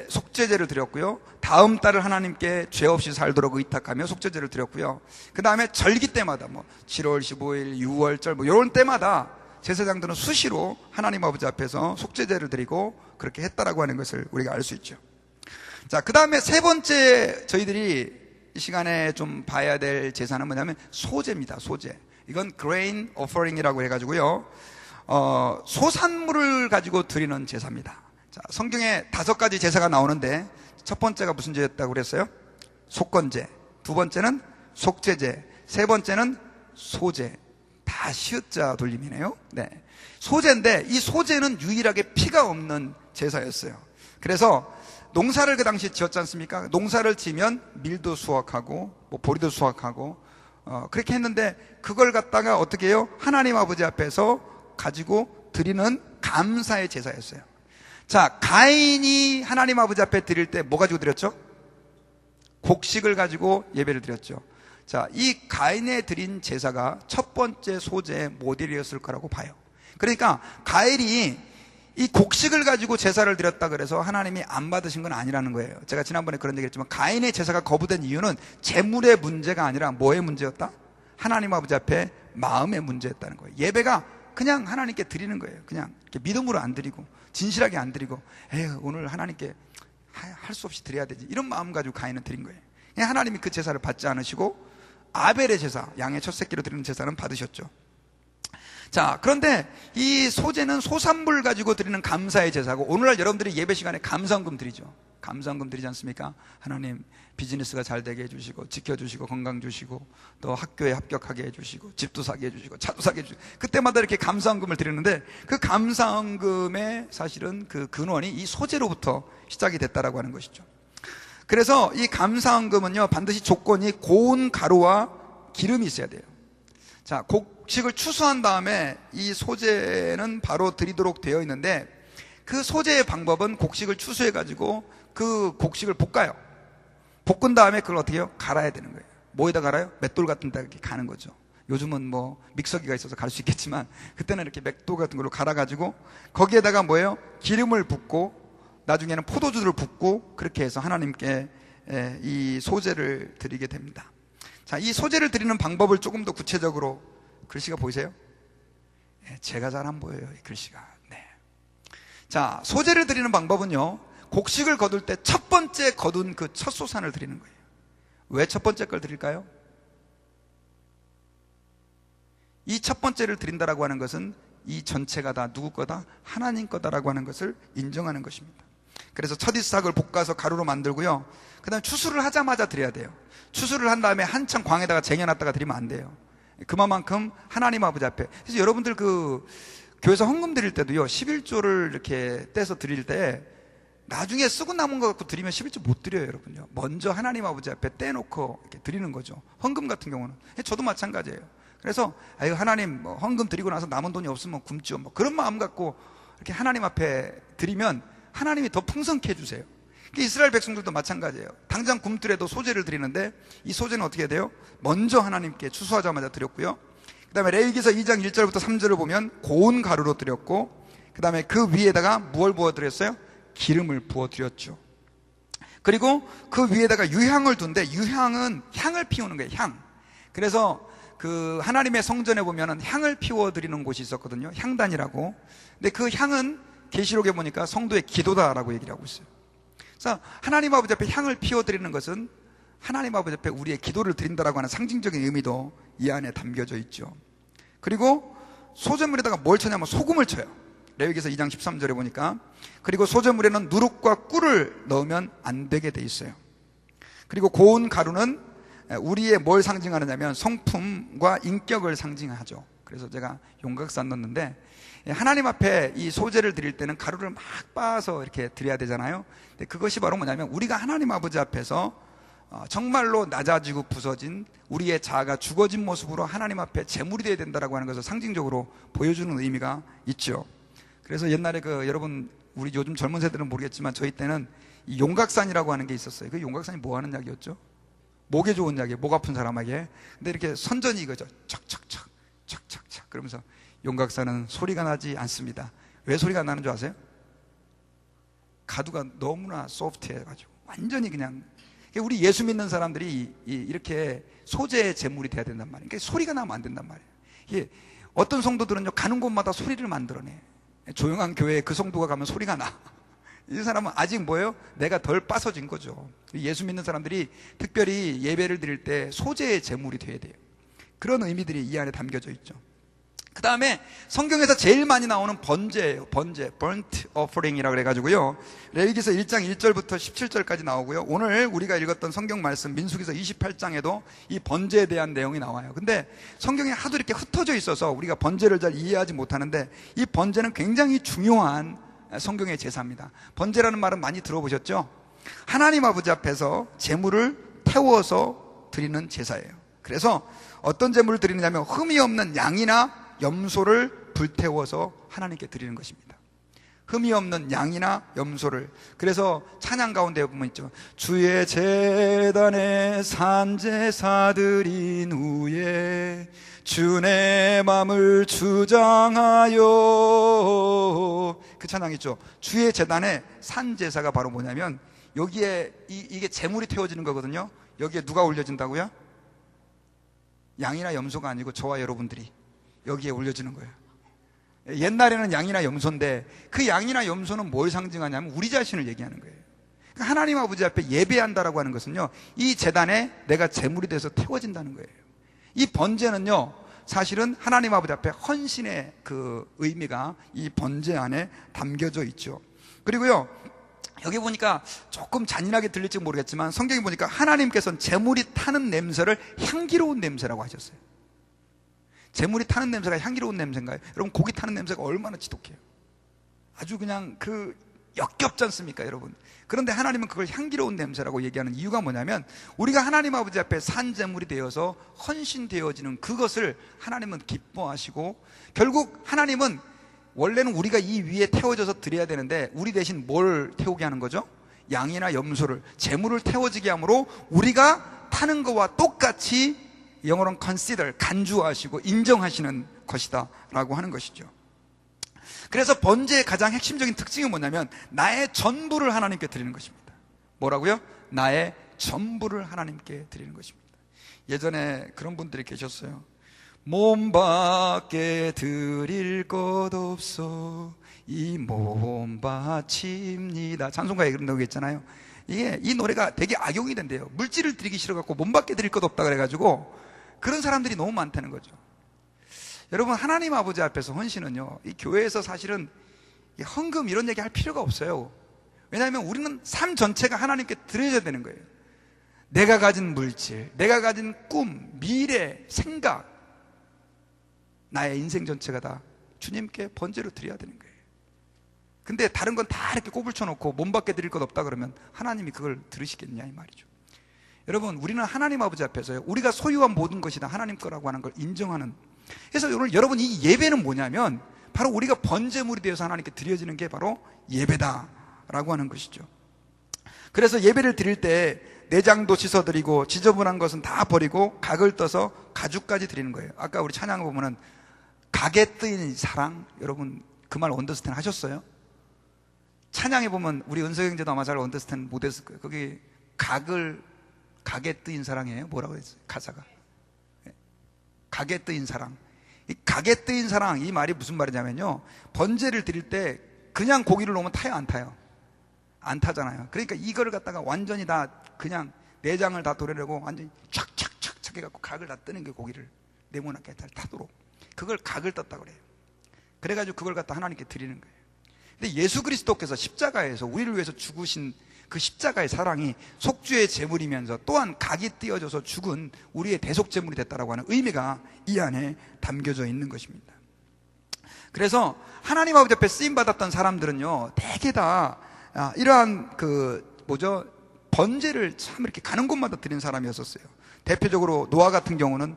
속죄제를 드렸고요. 다음 달을 하나님께 죄 없이 살도록 의탁하며 속죄제를 드렸고요. 그 다음에 절기 때마다 7월 15일, 6월절 이런 때마다 제사장들은 수시로 하나님 아버지 앞에서 속죄제를 드리고 그렇게 했다라고 하는 것을 우리가 알 수 있죠. 자, 그 다음에 세 번째 저희들이 이 시간에 좀 봐야 될 제사는 뭐냐면 소제입니다. 소제. 이건 grain offering이라고 해가지고요, 소산물을 가지고 드리는 제사입니다. 자, 성경에 5가지 제사가 나오는데 첫 번째가 무슨 제였다고 그랬어요? 속건제. 두 번째는 속죄제. 세 번째는 소제. 다 시읒자 돌림이네요. 네. 소제인데 이 소제는 유일하게 피가 없는 제사였어요. 그래서 농사를 그 당시 지었지 않습니까? 농사를 지면 밀도 수확하고 보리도 수확하고 그렇게 했는데 그걸 갖다가 어떻게 해요? 하나님 아버지 앞에서 가지고 드리는 감사의 제사였어요. 자, 가인이 하나님 아버지 앞에 드릴 때 뭐 가지고 드렸죠? 곡식을 가지고 예배를 드렸죠. 자, 이 가인에 드린 제사가 첫 번째 소제의 모델이었을 거라고 봐요. 그러니까 가인이 이 곡식을 가지고 제사를 드렸다 그래서 하나님이 안 받으신 건 아니라는 거예요. 제가 지난번에 그런 얘기 했지만 가인의 제사가 거부된 이유는 재물의 문제가 아니라 뭐의 문제였다? 하나님 아버지 앞에 마음의 문제였다는 거예요. 예배가 그냥 하나님께 드리는 거예요. 그냥 이렇게 믿음으로 안 드리고 진실하게 안 드리고 에휴, 오늘 하나님께 할 수 없이 드려야 되지, 이런 마음 가지고 가인은 드린 거예요. 그냥 하나님이 그 제사를 받지 않으시고 아벨의 제사, 양의 첫 새끼로 드리는 제사는 받으셨죠. 자, 그런데 이 소제는 소산물 가지고 드리는 감사의 제사고, 오늘날 여러분들이 예배 시간에 감사헌금 드리죠. 감사헌금 드리지 않습니까? 하나님 비즈니스가 잘 되게 해주시고 지켜주시고 건강 주시고 또 학교에 합격하게 해주시고 집도 사게 해주시고 차도 사게 해주시고, 그때마다 이렇게 감사헌금을 드리는데 그 감사헌금의 사실은 그 근원이 이 소제로부터 시작이 됐다라고 하는 것이죠. 그래서 이 감사헌금은요, 반드시 조건이 고운 가루와 기름이 있어야 돼요. 자, 곡식을 추수한 다음에 이 소제는 바로 드리도록 되어 있는데, 그 소제의 방법은 곡식을 추수해가지고 그 곡식을 볶아요. 볶은 다음에 그걸 어떻게 해요? 갈아야 되는 거예요. 뭐에다 갈아요? 맷돌 같은 데 이렇게 가는 거죠. 요즘은 믹서기가 있어서 갈 수 있겠지만 그때는 이렇게 맷돌 같은 걸로 갈아가지고 거기에다가 뭐예요? 기름을 붓고 나중에는 포도주를 붓고 그렇게 해서 하나님께 이 소제를 드리게 됩니다. 자, 이 소제를 드리는 방법을 조금 더 구체적으로, 글씨가 보이세요? 제가 잘 안 보여요, 이 글씨가. 네. 자, 소제를 드리는 방법은요, 곡식을 거둘 때 첫 번째 거둔 그 첫 소산을 드리는 거예요. 왜 첫 번째 걸 드릴까요? 이 첫 번째를 드린다라고 하는 것은 이 전체가 다 누구 거다? 하나님 거다라고 하는 것을 인정하는 것입니다. 그래서 첫 이삭을 볶아서 가루로 만들고요, 그 다음에 추수를 하자마자 드려야 돼요. 추수를 한 다음에 한참 광에다가 쟁여놨다가 드리면 안 돼요. 그만큼 하나님 아버지 앞에. 그래서 여러분들 교회에서 헌금 드릴 때도요, 11조를 이렇게 떼서 드릴 때 나중에 쓰고 남은 거 갖고 드리면 11조 못 드려요, 여러분요. 먼저 하나님 아버지 앞에 떼놓고 이렇게 드리는 거죠. 헌금 같은 경우는. 저도 마찬가지예요. 그래서 아유, 하나님 헌금 드리고 나서 남은 돈이 없으면 굶죠, 그런 마음 갖고 이렇게 하나님 앞에 드리면 하나님이 더 풍성케 해주세요. 이스라엘 백성들도 마찬가지예요. 당장 굶더라도 소제를 드리는데 이 소제는 어떻게 해야 돼요? 먼저 하나님께 추수하자마자 드렸고요, 그 다음에 레위기서 2장 1절부터 3절을 보면 고운 가루로 드렸고, 그 다음에 그 위에다가 무엇을 부어 드렸어요? 기름을 부어 드렸죠. 그리고 그 위에다가 유향을 둔데, 유향은 향을 피우는 거예요, 향. 그래서 그 하나님의 성전에 보면은 향을 피워 드리는 곳이 있었거든요, 향단이라고. 근데 그 향은 계시록에 보니까 성도의 기도다라고 얘기를 하고 있어요. 그래서 하나님 아버지 앞에 향을 피워드리는 것은 하나님 아버지 앞에 우리의 기도를 드린다라고 하는 상징적인 의미도 이 안에 담겨져 있죠. 그리고 소제물에다가 뭘 쳐냐면 소금을 쳐요. 레위기서 2장 13절에 보니까. 그리고 소제물에는 누룩과 꿀을 넣으면 안 되게 돼 있어요. 그리고 고운 가루는 우리의 뭘 상징하느냐면 성품과 인격을 상징하죠. 그래서 제가 용각산 넣었는데, 하나님 앞에 이 소재를 드릴 때는 가루를 막 빻아서 이렇게 드려야 되잖아요. 근데 그것이 바로 뭐냐면 우리가 하나님 아버지 앞에서 정말로 낮아지고 부서진 우리의 자아가 죽어진 모습으로 하나님 앞에 제물이 되어야 된다라고 하는 것을 상징적으로 보여주는 의미가 있죠. 그래서 옛날에 여러분, 우리 요즘 젊은 세대는 모르겠지만 저희 때는 이 용각산이라고 하는 게 있었어요. 그 용각산이 뭐 하는 약이었죠? 목에 좋은 약이에요. 목 아픈 사람에게. 근데 이렇게 선전이 이거죠. 척척척 척척척 그러면서 용각산은 소리가 나지 않습니다. 왜 소리가 나는 줄 아세요? 가두가 너무나 소프트해가지고 완전히 그냥. 우리 예수 믿는 사람들이 이렇게 소재의 제물이 돼야 된단 말이에요. 그러니까 소리가 나면 안 된단 말이에요. 이게 어떤 성도들은요, 가는 곳마다 소리를 만들어내. 조용한 교회에 그 성도가 가면 소리가 나. 이 사람은 아직 뭐예요? 내가 덜 빠서진 거죠. 예수 믿는 사람들이 특별히 예배를 드릴 때 소재의 제물이 돼야 돼요. 그런 의미들이 이 안에 담겨져 있죠. 그 다음에 성경에서 제일 많이 나오는 번제예요. 번제, burnt offering이라고 그래가지고요, 레위기서 1장 1절부터 17절까지 나오고요, 오늘 우리가 읽었던 성경 말씀 민수기서 28장에도 이 번제에 대한 내용이 나와요. 근데 성경에 하도 이렇게 흩어져 있어서 우리가 번제를 잘 이해하지 못하는데, 이 번제는 굉장히 중요한 성경의 제사입니다. 번제라는 말은 많이 들어보셨죠? 하나님 아버지 앞에서 제물을 태워서 드리는 제사예요. 그래서 어떤 제물을 드리느냐면 흠이 없는 양이나 염소를 불태워서 하나님께 드리는 것입니다. 흠이 없는 양이나 염소를. 그래서 찬양 가운데 보면 있죠. 주의 제단에 산제사 드린 후에 주의 맘을 주장하여. 그 찬양 있죠. 주의 제단에 산제사가 바로 뭐냐면 여기에 이게 제물이 태워지는 거거든요. 여기에 누가 올려진다고요? 양이나 염소가 아니고 저와 여러분들이 여기에 올려지는 거예요. 옛날에는 양이나 염소인데 그 양이나 염소는 뭘 상징하냐면 우리 자신을 얘기하는 거예요. 그러니까 하나님 아버지 앞에 예배한다라고 하는 것은요, 이 제단에 내가 제물이 돼서 태워진다는 거예요. 이 번제는요, 사실은 하나님 아버지 앞에 헌신의 그 의미가 이 번제 안에 담겨져 있죠. 그리고요, 여기 보니까 조금 잔인하게 들릴지 모르겠지만 성경에 보니까 하나님께서는 제물이 타는 냄새를 향기로운 냄새라고 하셨어요. 제물이 타는 냄새가 향기로운 냄새인가요? 여러분, 고기 타는 냄새가 얼마나 지독해요. 아주 그냥 역겹지 않습니까, 여러분? 그런데 하나님은 그걸 향기로운 냄새라고 얘기하는 이유가 뭐냐면 우리가 하나님 아버지 앞에 산 제물이 되어서 헌신되어지는 그것을 하나님은 기뻐하시고, 결국 하나님은 원래는 우리가 이 위에 태워져서 드려야 되는데 우리 대신 뭘 태우게 하는 거죠? 양이나 염소를, 제물을 태워지게 함으로 우리가 타는 것과 똑같이 영어로는 consider, 간주하시고 인정하시는 것이다 라고 하는 것이죠. 그래서 번제의 가장 핵심적인 특징이 뭐냐면 나의 전부를 하나님께 드리는 것입니다. 뭐라고요? 나의 전부를 하나님께 드리는 것입니다. 예전에 그런 분들이 계셨어요. 몸밖에 드릴 것 없어 이 몸 바칩니다. 찬송가에 그런 거 있잖아요. 이 노래가 되게 악용이 된대요. 물질을 드리기 싫어갖고 몸밖에 드릴 것 없다 그래가지고 그런 사람들이 너무 많다는 거죠. 여러분, 하나님 아버지 앞에서 헌신은요, 이 교회에서 사실은 헌금 이런 얘기 할 필요가 없어요. 왜냐하면 우리는 삶 전체가 하나님께 드려야 되는 거예요. 내가 가진 물질, 내가 가진 꿈, 미래, 생각, 나의 인생 전체가 다 주님께 번제로 드려야 되는 거예요. 근데 다른 건 다 이렇게 꼬불쳐 놓고 몸밖에 드릴 것 없다 그러면 하나님이 그걸 들으시겠냐 이 말이죠. 여러분, 우리는 하나님 아버지 앞에서요, 우리가 소유한 모든 것이 다 하나님 거라고 하는 걸 인정하는. 그래서 오늘 여러분, 이 예배는 뭐냐면 바로 우리가 번제물이 되어서 하나님께 드려지는 게 바로 예배다라고 하는 것이죠. 그래서 예배를 드릴 때 내장도 씻어드리고 지저분한 것은 다 버리고 각을 떠서 가죽까지 드리는 거예요. 아까 우리 찬양을 보면은 각에 뜨인 사랑, 여러분 그 말 언더스탠드 하셨어요? 찬양에 보면 우리 은석 형제도 아마 잘 언더스탠드 못했을 거예요. 거기 각에 뜨인 사랑이에요. 뭐라고 했어요? 가사가 각에 뜨인 사랑. 이 각에 뜨인 사랑, 이 말이 무슨 말이냐면요, 번제를 드릴 때 그냥 고기를 놓으면 타요, 안 타요? 안 타잖아요. 그러니까 이거를 갖다가 완전히 다 그냥 내장을 다 도려내고 완전히 촥촥촥촥 해갖고 각을 다 뜨는 게 고기를 네모나게 타도록, 그걸 각을 떴다 그래요. 그래가지고 그걸 갖다 하나님께 드리는 거예요. 근데 예수 그리스도께서 십자가에서 우리를 위해서 죽으신 그 십자가의 사랑이 속죄의 제물이면서 또한 각이 띄어져서 죽은 우리의 대속 제물이 됐다라고 하는 의미가 이 안에 담겨져 있는 것입니다. 그래서 하나님 아버지 앞에 쓰임 받았던 사람들은요, 대개 다 이러한 번제를 참 이렇게 가는 곳마다 드린 사람이었었어요. 대표적으로 노아 같은 경우는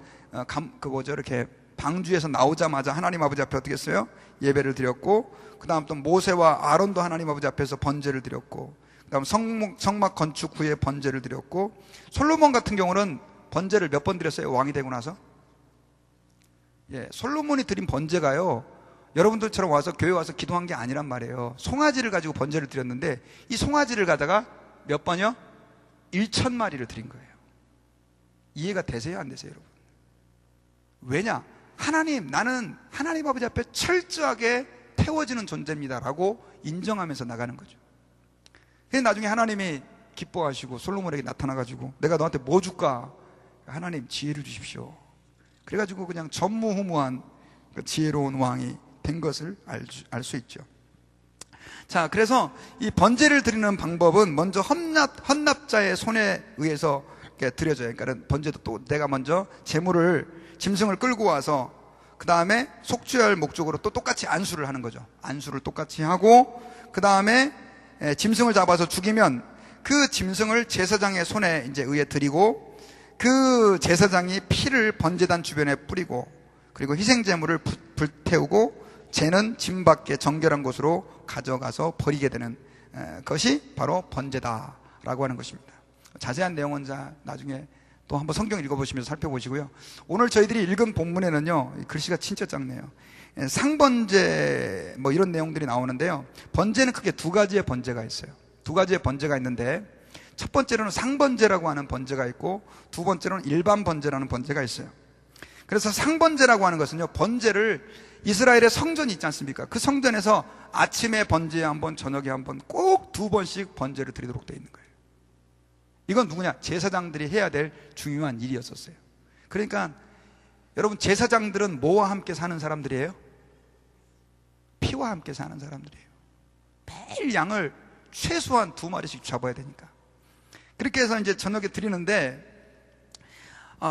이렇게 방주에서 나오자마자 하나님 아버지 앞에 어떻게 했어요? 예배를 드렸고, 그 다음 또 모세와 아론도 하나님 아버지 앞에서 번제를 드렸고, 그 다음 성막 건축 후에 번제를 드렸고, 솔로몬 같은 경우는 번제를 몇 번 드렸어요? 왕이 되고 나서? 솔로몬이 드린 번제가요, 여러분들처럼 와서 교회 와서 기도한 게 아니란 말이에요. 송아지를 가지고 번제를 드렸는데, 이 송아지를 가다가 몇 번이요? 1,000마리를 드린 거예요. 이해가 되세요? 안 되세요, 여러분? 왜냐? 나는 하나님 아버지 앞에 철저하게 태워지는 존재입니다 라고 인정하면서 나가는 거죠. 그래서 나중에 하나님이 기뻐하시고 솔로몬에게 나타나가지고 내가 너한테 뭐 줄까? 하나님 지혜를 주십시오. 그래가지고 그냥 전무후무한 지혜로운 왕이 된 것을 알 수 있죠. 자, 그래서 이 번제를 드리는 방법은 먼저 헌납자의 손에 의해서 드려져요. 그러니까 번제도 또 내가 먼저 짐승을 끌고 와서 그 다음에 속죄할 목적으로 또 똑같이 안수를 하는 거죠. 안수를 똑같이 하고 그 다음에 짐승을 잡아서 죽이면 그 짐승을 제사장의 손에 이제 의해 드리고, 그 제사장이 피를 번제단 주변에 뿌리고, 그리고 희생제물을 불태우고 쟤는 진 밖에 정결한 곳으로 가져가서 버리게 되는 것이 바로 번제다라고 하는 것입니다. 자세한 내용은 나중에 또 한번 성경 읽어보시면서 살펴보시고요. 오늘 저희들이 읽은 본문에는요, 글씨가 진짜 작네요. 상번제 이런 내용들이 나오는데요, 번제는 크게 두 가지의 번제가 있어요. 두 가지의 번제가 있는데, 첫 번째로는 상번제라고 하는 번제가 있고, 두 번째로는 일반 번제라는 번제가 있어요. 그래서 상번제라고 하는 것은요, 번제를 이스라엘의 성전이 있지 않습니까? 그 성전에서 아침에 번제에 한 번, 저녁에 한 번, 꼭 두 번씩 번제를 드리도록 되어 있는 거예요. 이건 누구냐? 제사장들이 해야 될 중요한 일이었었어요. 그러니까 여러분, 제사장들은 뭐와 함께 사는 사람들이에요? 피와 함께 사는 사람들이에요. 매일 양을 최소한 2마리씩 잡아야 되니까. 그렇게 해서 이제 저녁에 드리는데,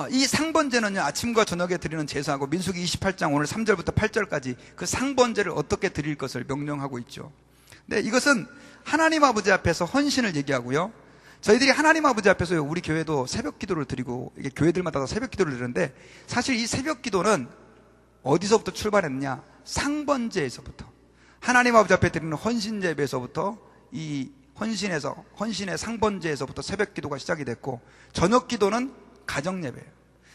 이 상번제는요, 아침과 저녁에 드리는 제사하고 민수기 28장 오늘 3절부터 8절까지 그 상번제를 어떻게 드릴 것을 명령하고 있죠. 근데 이것은 하나님 아버지 앞에서 헌신을 얘기하고요, 저희들이 하나님 아버지 앞에서 우리 교회도 새벽 기도를 드리고, 이게 교회들마다 새벽 기도를 드리는데, 사실 이 새벽 기도는 어디서부터 출발했느냐? 상번제에서부터, 하나님 아버지 앞에 드리는 헌신 예배에서부터, 이 헌신의 상번제에서부터 새벽 기도가 시작이 됐고, 저녁 기도는 가정 예배예요.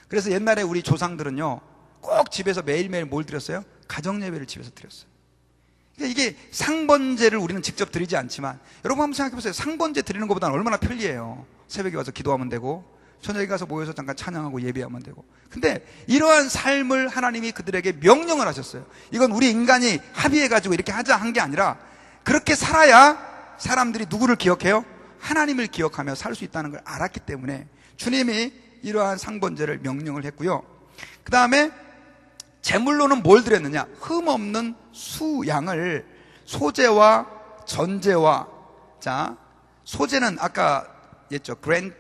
그래서 옛날에 우리 조상들은요, 꼭 집에서 매일매일 뭘 드렸어요? 가정 예배를 집에서 드렸어요. 그러니까 이게 상번제를 우리는 직접 드리지 않지만, 여러분 한번 생각해 보세요. 상번제 드리는 것보다는 얼마나 편리해요. 새벽에 와서 기도하면 되고, 저녁에 가서 모여서 잠깐 찬양하고 예배하면 되고. 근데 이러한 삶을 하나님이 그들에게 명령을 하셨어요. 이건 우리 인간이 합의해가지고 이렇게 하자 한 게 아니라, 그렇게 살아야 사람들이 누구를 기억해요? 하나님을 기억하며 살 수 있다는 걸 알았기 때문에 주님이 이러한 상번제를 명령을 했고요. 그 다음에 제물로는 뭘 드렸느냐? 흠없는 수양을 소제와 전제와, 자, 소제는 아까 했죠. grain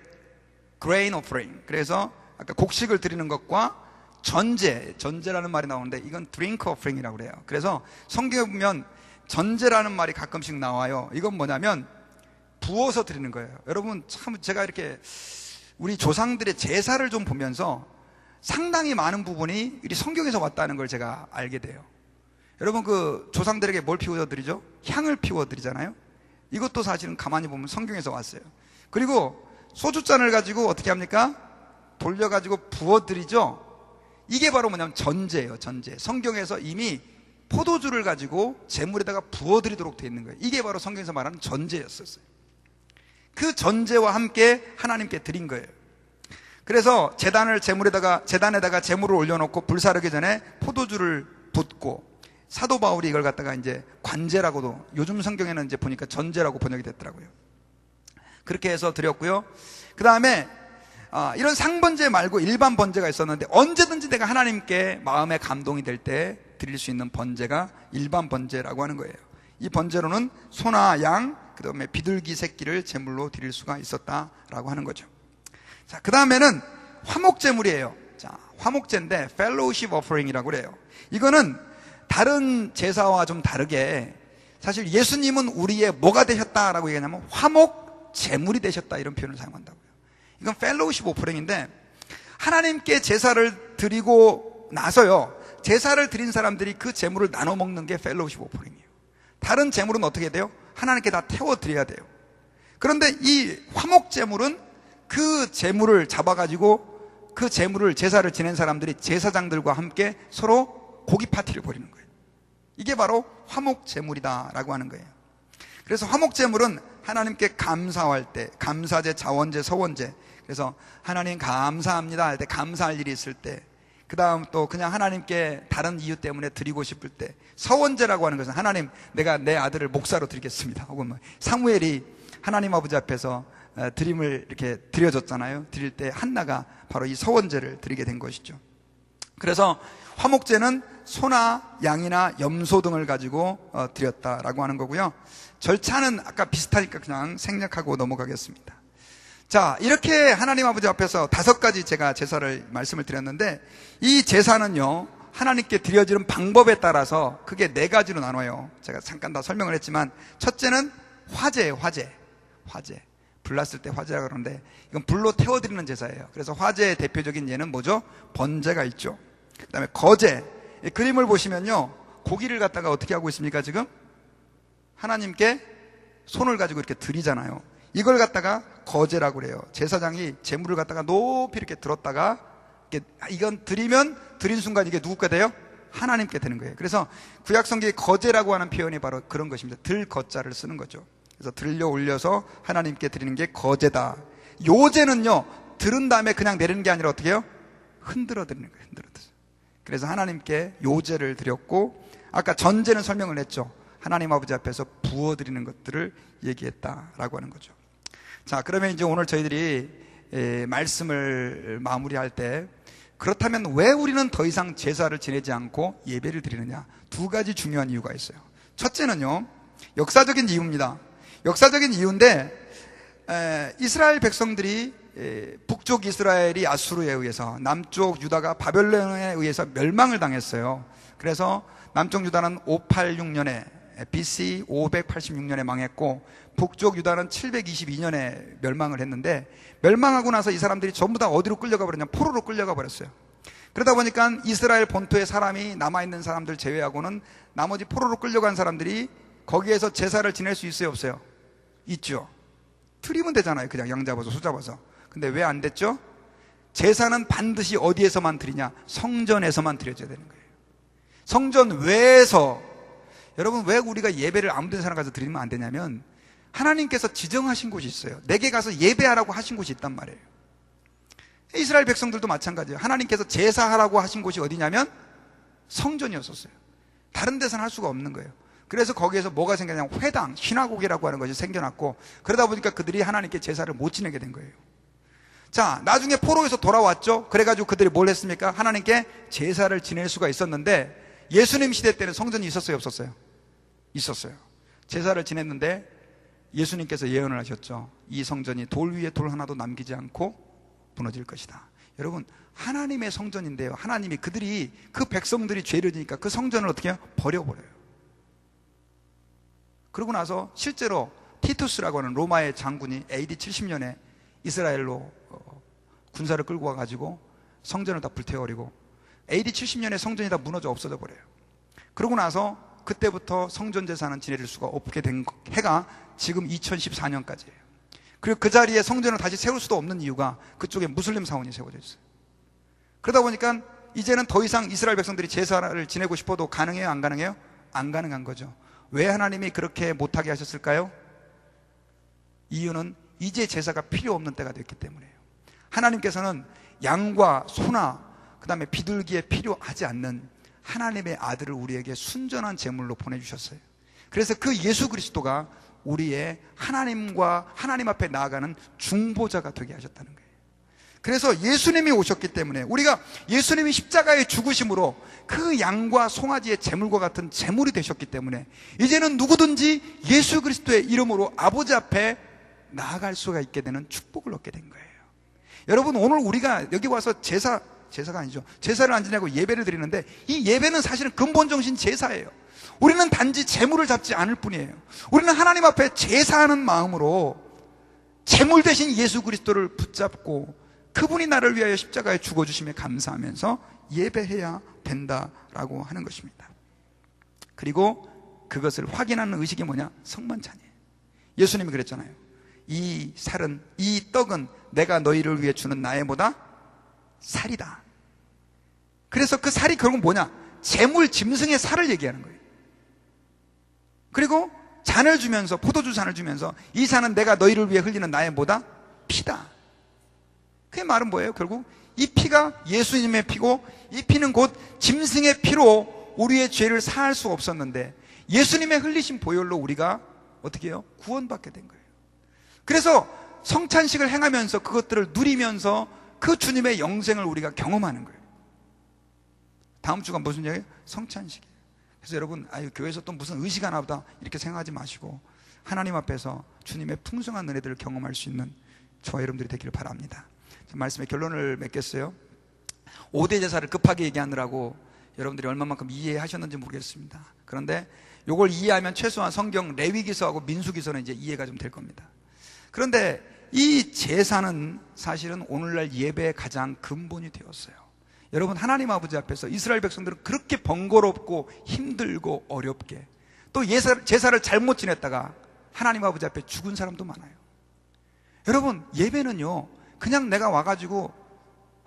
offering. 그래서 아까 곡식을 드리는 것과 전제라는 말이 나오는데, 이건 drink offering이라고 그래요. 그래서 성경에 보면 전제라는 말이 가끔씩 나와요. 이건 뭐냐면 부어서 드리는 거예요. 여러분, 참 제가 이렇게 우리 조상들의 제사를 좀 보면서 상당히 많은 부분이 이 성경에서 왔다는 걸 제가 알게 돼요. 여러분, 그 조상들에게 뭘 피워 드리죠? 향을 피워 드리잖아요. 이것도 사실은 가만히 보면 성경에서 왔어요. 그리고 소주잔을 가지고 어떻게 합니까? 돌려가지고 부어 드리죠. 이게 바로 뭐냐면 전제예요. 전제. 성경에서 이미 포도주를 가지고 제물에다가 부어 드리도록 되어 있는 거예요. 이게 바로 성경에서 말하는 전제였었어요. 그 전제와 함께 하나님께 드린 거예요. 그래서 제단에다가 제물을 올려놓고 불사르기 전에 포도주를 붓고, 사도 바울이 이걸 갖다가 이제 관제라고도, 요즘 성경에는 이제 보니까 전제라고 번역이 됐더라고요. 그렇게 해서 드렸고요. 그 다음에 이런 상번제 말고 일반 번제가 있었는데, 언제든지 내가 하나님께 마음에 감동이 될 때 드릴 수 있는 번제가 일반 번제라고 하는 거예요. 이 번제로는 소나 양, 그 다음에 비둘기 새끼를 제물로 드릴 수가 있었다라고 하는 거죠. 자, 그 다음에는 화목제물이에요. 자, 화목제인데 fellowship offering이라고 그래요. 이거는 다른 제사와 좀 다르게 사실 예수님은 우리의 뭐가 되셨다라고 얘기하냐면 화목제물이 되셨다, 이런 표현을 사용한다고요. 이건 fellowship offering인데 하나님께 제사를 드리고 나서요, 제사를 드린 사람들이 그 제물을 나눠 먹는 게 fellowship offering이에요. 다른 제물은 어떻게 돼요? 하나님께 다 태워 드려야 돼요. 그런데 이 화목제물은 그 제물을 잡아가지고 그 제물을, 제사를 지낸 사람들이 제사장들과 함께 서로 고기 파티를 벌이는 거예요. 이게 바로 화목제물이다라고 하는 거예요. 그래서 화목제물은 하나님께 감사할 때, 감사제, 자원제, 서원제, 그래서 하나님 감사합니다 할 때, 감사할 일이 있을 때, 그 다음 또 그냥 하나님께 다른 이유 때문에 드리고 싶을 때, 서원제라고 하는 것은 하나님, 내가 내 아들을 목사로 드리겠습니다, 혹은 뭐 사무엘이 하나님 아버지 앞에서 드림을 이렇게 드려줬잖아요. 드릴 때 한나가 바로 이 서원제를 드리게 된 것이죠. 그래서 화목제는 소나 양이나 염소 등을 가지고 드렸다라고 하는 거고요. 절차는 아까 비슷하니까 그냥 생략하고 넘어가겠습니다. 자, 이렇게 하나님 아버지 앞에서 5가지 제가 제사를 말씀을 드렸는데, 이 제사는요 하나님께 드려지는 방법에 따라서 크게 4가지로 나눠요. 제가 잠깐 다 설명을 했지만, 첫째는 화제예요. 화제. 불났을 때 화제라고 그러는데, 이건 불로 태워드리는 제사예요. 그래서 화제의 대표적인 예는 뭐죠? 번제가 있죠. 그 다음에 거제. 이 그림을 보시면요, 고기를 갖다가 어떻게 하고 있습니까? 지금 하나님께 손을 가지고 이렇게 드리잖아요. 이걸 갖다가 거제라고 그래요. 제사장이 제물을 갖다가 높이 이렇게 들었다가, 이건 드리면 드린 순간 이게 누구께 돼요? 하나님께 되는 거예요. 그래서 구약성경의 거제라고 하는 표현이 바로 그런 것입니다. 들거자를 쓰는 거죠. 그래서 들려 올려서 하나님께 드리는 게 거제다. 요제는요, 들은 다음에 그냥 내리는 게 아니라 어떻게 해요? 흔들어 드리는 거예요. 흔들어 드려요. 그래서 하나님께 요제를 드렸고, 아까 전제는 설명을 했죠. 하나님 아버지 앞에서 부어드리는 것들을 얘기했다라고 하는 거죠. 자, 그러면 이제 오늘 저희들이 말씀을 마무리할 때, 그렇다면 왜 우리는 더 이상 제사를 지내지 않고 예배를 드리느냐? 2가지 중요한 이유가 있어요. 첫째는요, 역사적인 이유입니다. 역사적인 이유인데, 이스라엘 백성들이 북쪽 이스라엘이 아수르에 의해서, 남쪽 유다가 바벨론에 의해서 멸망을 당했어요. 그래서 남쪽 유다는 586년에 BC 586년에 망했고, 북쪽 유다는 722년에 멸망을 했는데, 멸망하고 나서 이 사람들이 전부 다 어디로 끌려가 버렸냐? 포로로 끌려가 버렸어요. 그러다 보니까 이스라엘 본토에 사람이 남아있는 사람들 제외하고는 나머지 포로로 끌려간 사람들이 거기에서 제사를 지낼 수 있어요, 없어요? 있죠. 드리면 되잖아요, 그냥 양 잡아서 소 잡아서. 근데 왜 안 됐죠? 제사는 반드시 어디에서만 드리냐? 성전에서만 드려져야 되는 거예요. 성전 외에서. 여러분, 왜 우리가 예배를 아무 데나 가서 드리면 안 되냐면, 하나님께서 지정하신 곳이 있어요. 내게 가서 예배하라고 하신 곳이 있단 말이에요. 이스라엘 백성들도 마찬가지예요. 하나님께서 제사하라고 하신 곳이 어디냐면 성전이었었어요. 다른 데서는 할 수가 없는 거예요. 그래서 거기에서 뭐가 생겼냐면 회당, 시나고게라고 하는 것이 생겨났고, 그러다 보니까 그들이 하나님께 제사를 못 지내게 된 거예요. 자, 나중에 포로에서 돌아왔죠. 그래가지고 그들이 뭘 했습니까? 하나님께 제사를 지낼 수가 있었는데, 예수님 시대 때는 성전이 있었어요, 없었어요? 있었어요. 제사를 지냈는데 예수님께서 예언을 하셨죠. 이 성전이 돌 위에 돌 하나도 남기지 않고 무너질 것이다. 여러분, 하나님의 성전인데요, 하나님이, 그들이, 그 백성들이 죄를 지니까 그 성전을 어떻게 해요? 버려버려요. 그러고 나서 실제로 티투스라고 하는 로마의 장군이 AD 70년에 이스라엘로 군사를 끌고 와가지고 성전을 다 불태워버리고, AD 70년에 성전이 다 무너져 없어져 버려요. 그러고 나서 그때부터 성전 제사는 지내줄 수가 없게 된 해가 지금 2014년까지예요. 그리고 그 자리에 성전을 다시 세울 수도 없는 이유가 그쪽에 무슬림 사원이 세워져 있어요. 그러다 보니까 이제는 더 이상 이스라엘 백성들이 제사를 지내고 싶어도 가능해요, 안 가능해요? 안 가능한 거죠. 왜 하나님이 그렇게 못하게 하셨을까요? 이유는 이제 제사가 필요 없는 때가 됐기 때문이에요. 하나님께서는 양과 소나 그 다음에 비둘기에 필요하지 않는 하나님의 아들을 우리에게 순전한 제물로 보내주셨어요. 그래서 그 예수 그리스도가 우리의 하나님과 하나님 앞에 나아가는 중보자가 되게 하셨다는 거예요. 그래서 예수님이 오셨기 때문에 우리가 예수님이 십자가의 죽으심으로 그 양과 송아지의 제물과 같은 제물이 되셨기 때문에 이제는 누구든지 예수 그리스도의 이름으로 아버지 앞에 나아갈 수가 있게 되는 축복을 얻게 된 거예요. 여러분, 오늘 우리가 여기 와서 제사가 아니죠. 제사를 안 지내고 예배를 드리는데 이 예배는 사실은 근본 정신 제사예요. 우리는 단지 제물을 잡지 않을 뿐이에요. 우리는 하나님 앞에 제사하는 마음으로 제물 대신 예수 그리스도를 붙잡고 그분이 나를 위하여 십자가에 죽어주심에 감사하면서 예배해야 된다라고 하는 것입니다. 그리고 그것을 확인하는 의식이 뭐냐? 성만찬이에요. 예수님이 그랬잖아요. 이 살은, 이 떡은 내가 너희를 위해 주는 나의 뭐다? 살이다. 그래서 그 살이 결국 뭐냐? 제물 짐승의 살을 얘기하는 거예요. 그리고 잔을 주면서, 포도주 잔을 주면서 이 잔은 내가 너희를 위해 흘리는 나의 뭐다? 피다. 그 말은 뭐예요? 결국 이 피가 예수님의 피고 이 피는 곧 짐승의 피로 우리의 죄를 사할 수 없었는데 예수님의 흘리신 보혈로 우리가 어떻게 해요? 구원받게 된 거예요. 그래서 성찬식을 행하면서 그것들을 누리면서 그 주님의 영생을 우리가 경험하는 거예요. 다음 주가 무슨 얘기예요? 성찬식이에요. 그래서 여러분, 교회에서 또 무슨 의식 하나 보다 이렇게 생각하지 마시고 하나님 앞에서 주님의 풍성한 은혜들을 경험할 수 있는 저와 여러분들이 되기를 바랍니다. 말씀의 결론을 맺겠어요. 5대 제사를 급하게 얘기하느라고 여러분들이 얼마만큼 이해하셨는지 모르겠습니다. 그런데 이걸 이해하면 최소한 성경 레위기서하고 민수기서는 이제 이해가 좀 될 겁니다. 그런데 이 제사는 사실은 오늘날 예배의 가장 근본이 되었어요. 여러분, 하나님 아버지 앞에서 이스라엘 백성들은 그렇게 번거롭고 힘들고 어렵게 또 제사를 잘못 지냈다가 하나님 아버지 앞에 죽은 사람도 많아요. 여러분, 예배는요 그냥 내가 와가지고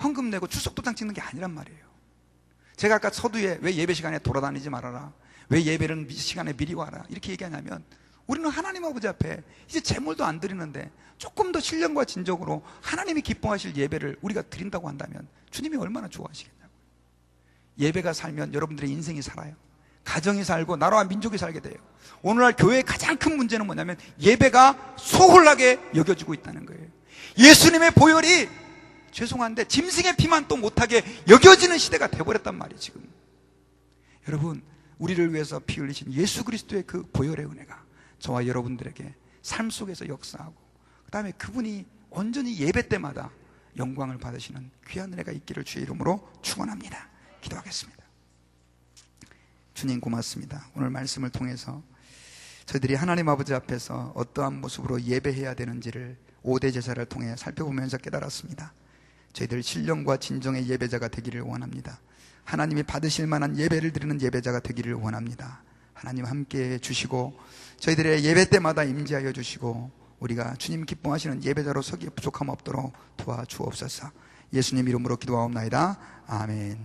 헌금 내고 출석도장 찍는 게 아니란 말이에요. 제가 아까 서두에 왜 예배 시간에 돌아다니지 말아라, 왜 예배는 시간에 미리 와라 이렇게 얘기하냐면 우리는 하나님 아버지 앞에 이제 제물도 안 드리는데 조금 더 신령과 진정으로 하나님이 기뻐하실 예배를 우리가 드린다고 한다면 주님이 얼마나 좋아하시겠냐고요. 예배가 살면 여러분들의 인생이 살아요. 가정이 살고 나라와 민족이 살게 돼요. 오늘날 교회의 가장 큰 문제는 뭐냐면 예배가 소홀하게 여겨지고 있다는 거예요. 예수님의 보혈이 죄송한데 짐승의 피만 또 못하게 여겨지는 시대가 되어버렸단 말이에요. 지금 여러분, 우리를 위해서 피 흘리신 예수 그리스도의 그 보혈의 은혜가 저와 여러분들에게 삶 속에서 역사하고 그 다음에 그분이 온전히 예배 때마다 영광을 받으시는 귀한 은혜가 있기를 주의 이름으로 축원합니다. 기도하겠습니다. 주님 고맙습니다. 오늘 말씀을 통해서 저희들이 하나님 아버지 앞에서 어떠한 모습으로 예배해야 되는지를 5대 제사를 통해 살펴보면서 깨달았습니다. 저희들 신령과 진정의 예배자가 되기를 원합니다. 하나님이 받으실 만한 예배를 드리는 예배자가 되기를 원합니다. 하나님 함께해 주시고 저희들의 예배 때마다 임재하여 주시고 우리가 주님 기뻐하시는 예배자로 서기에 부족함 없도록 도와주옵소서. 예수님 이름으로 기도하옵나이다. 아멘.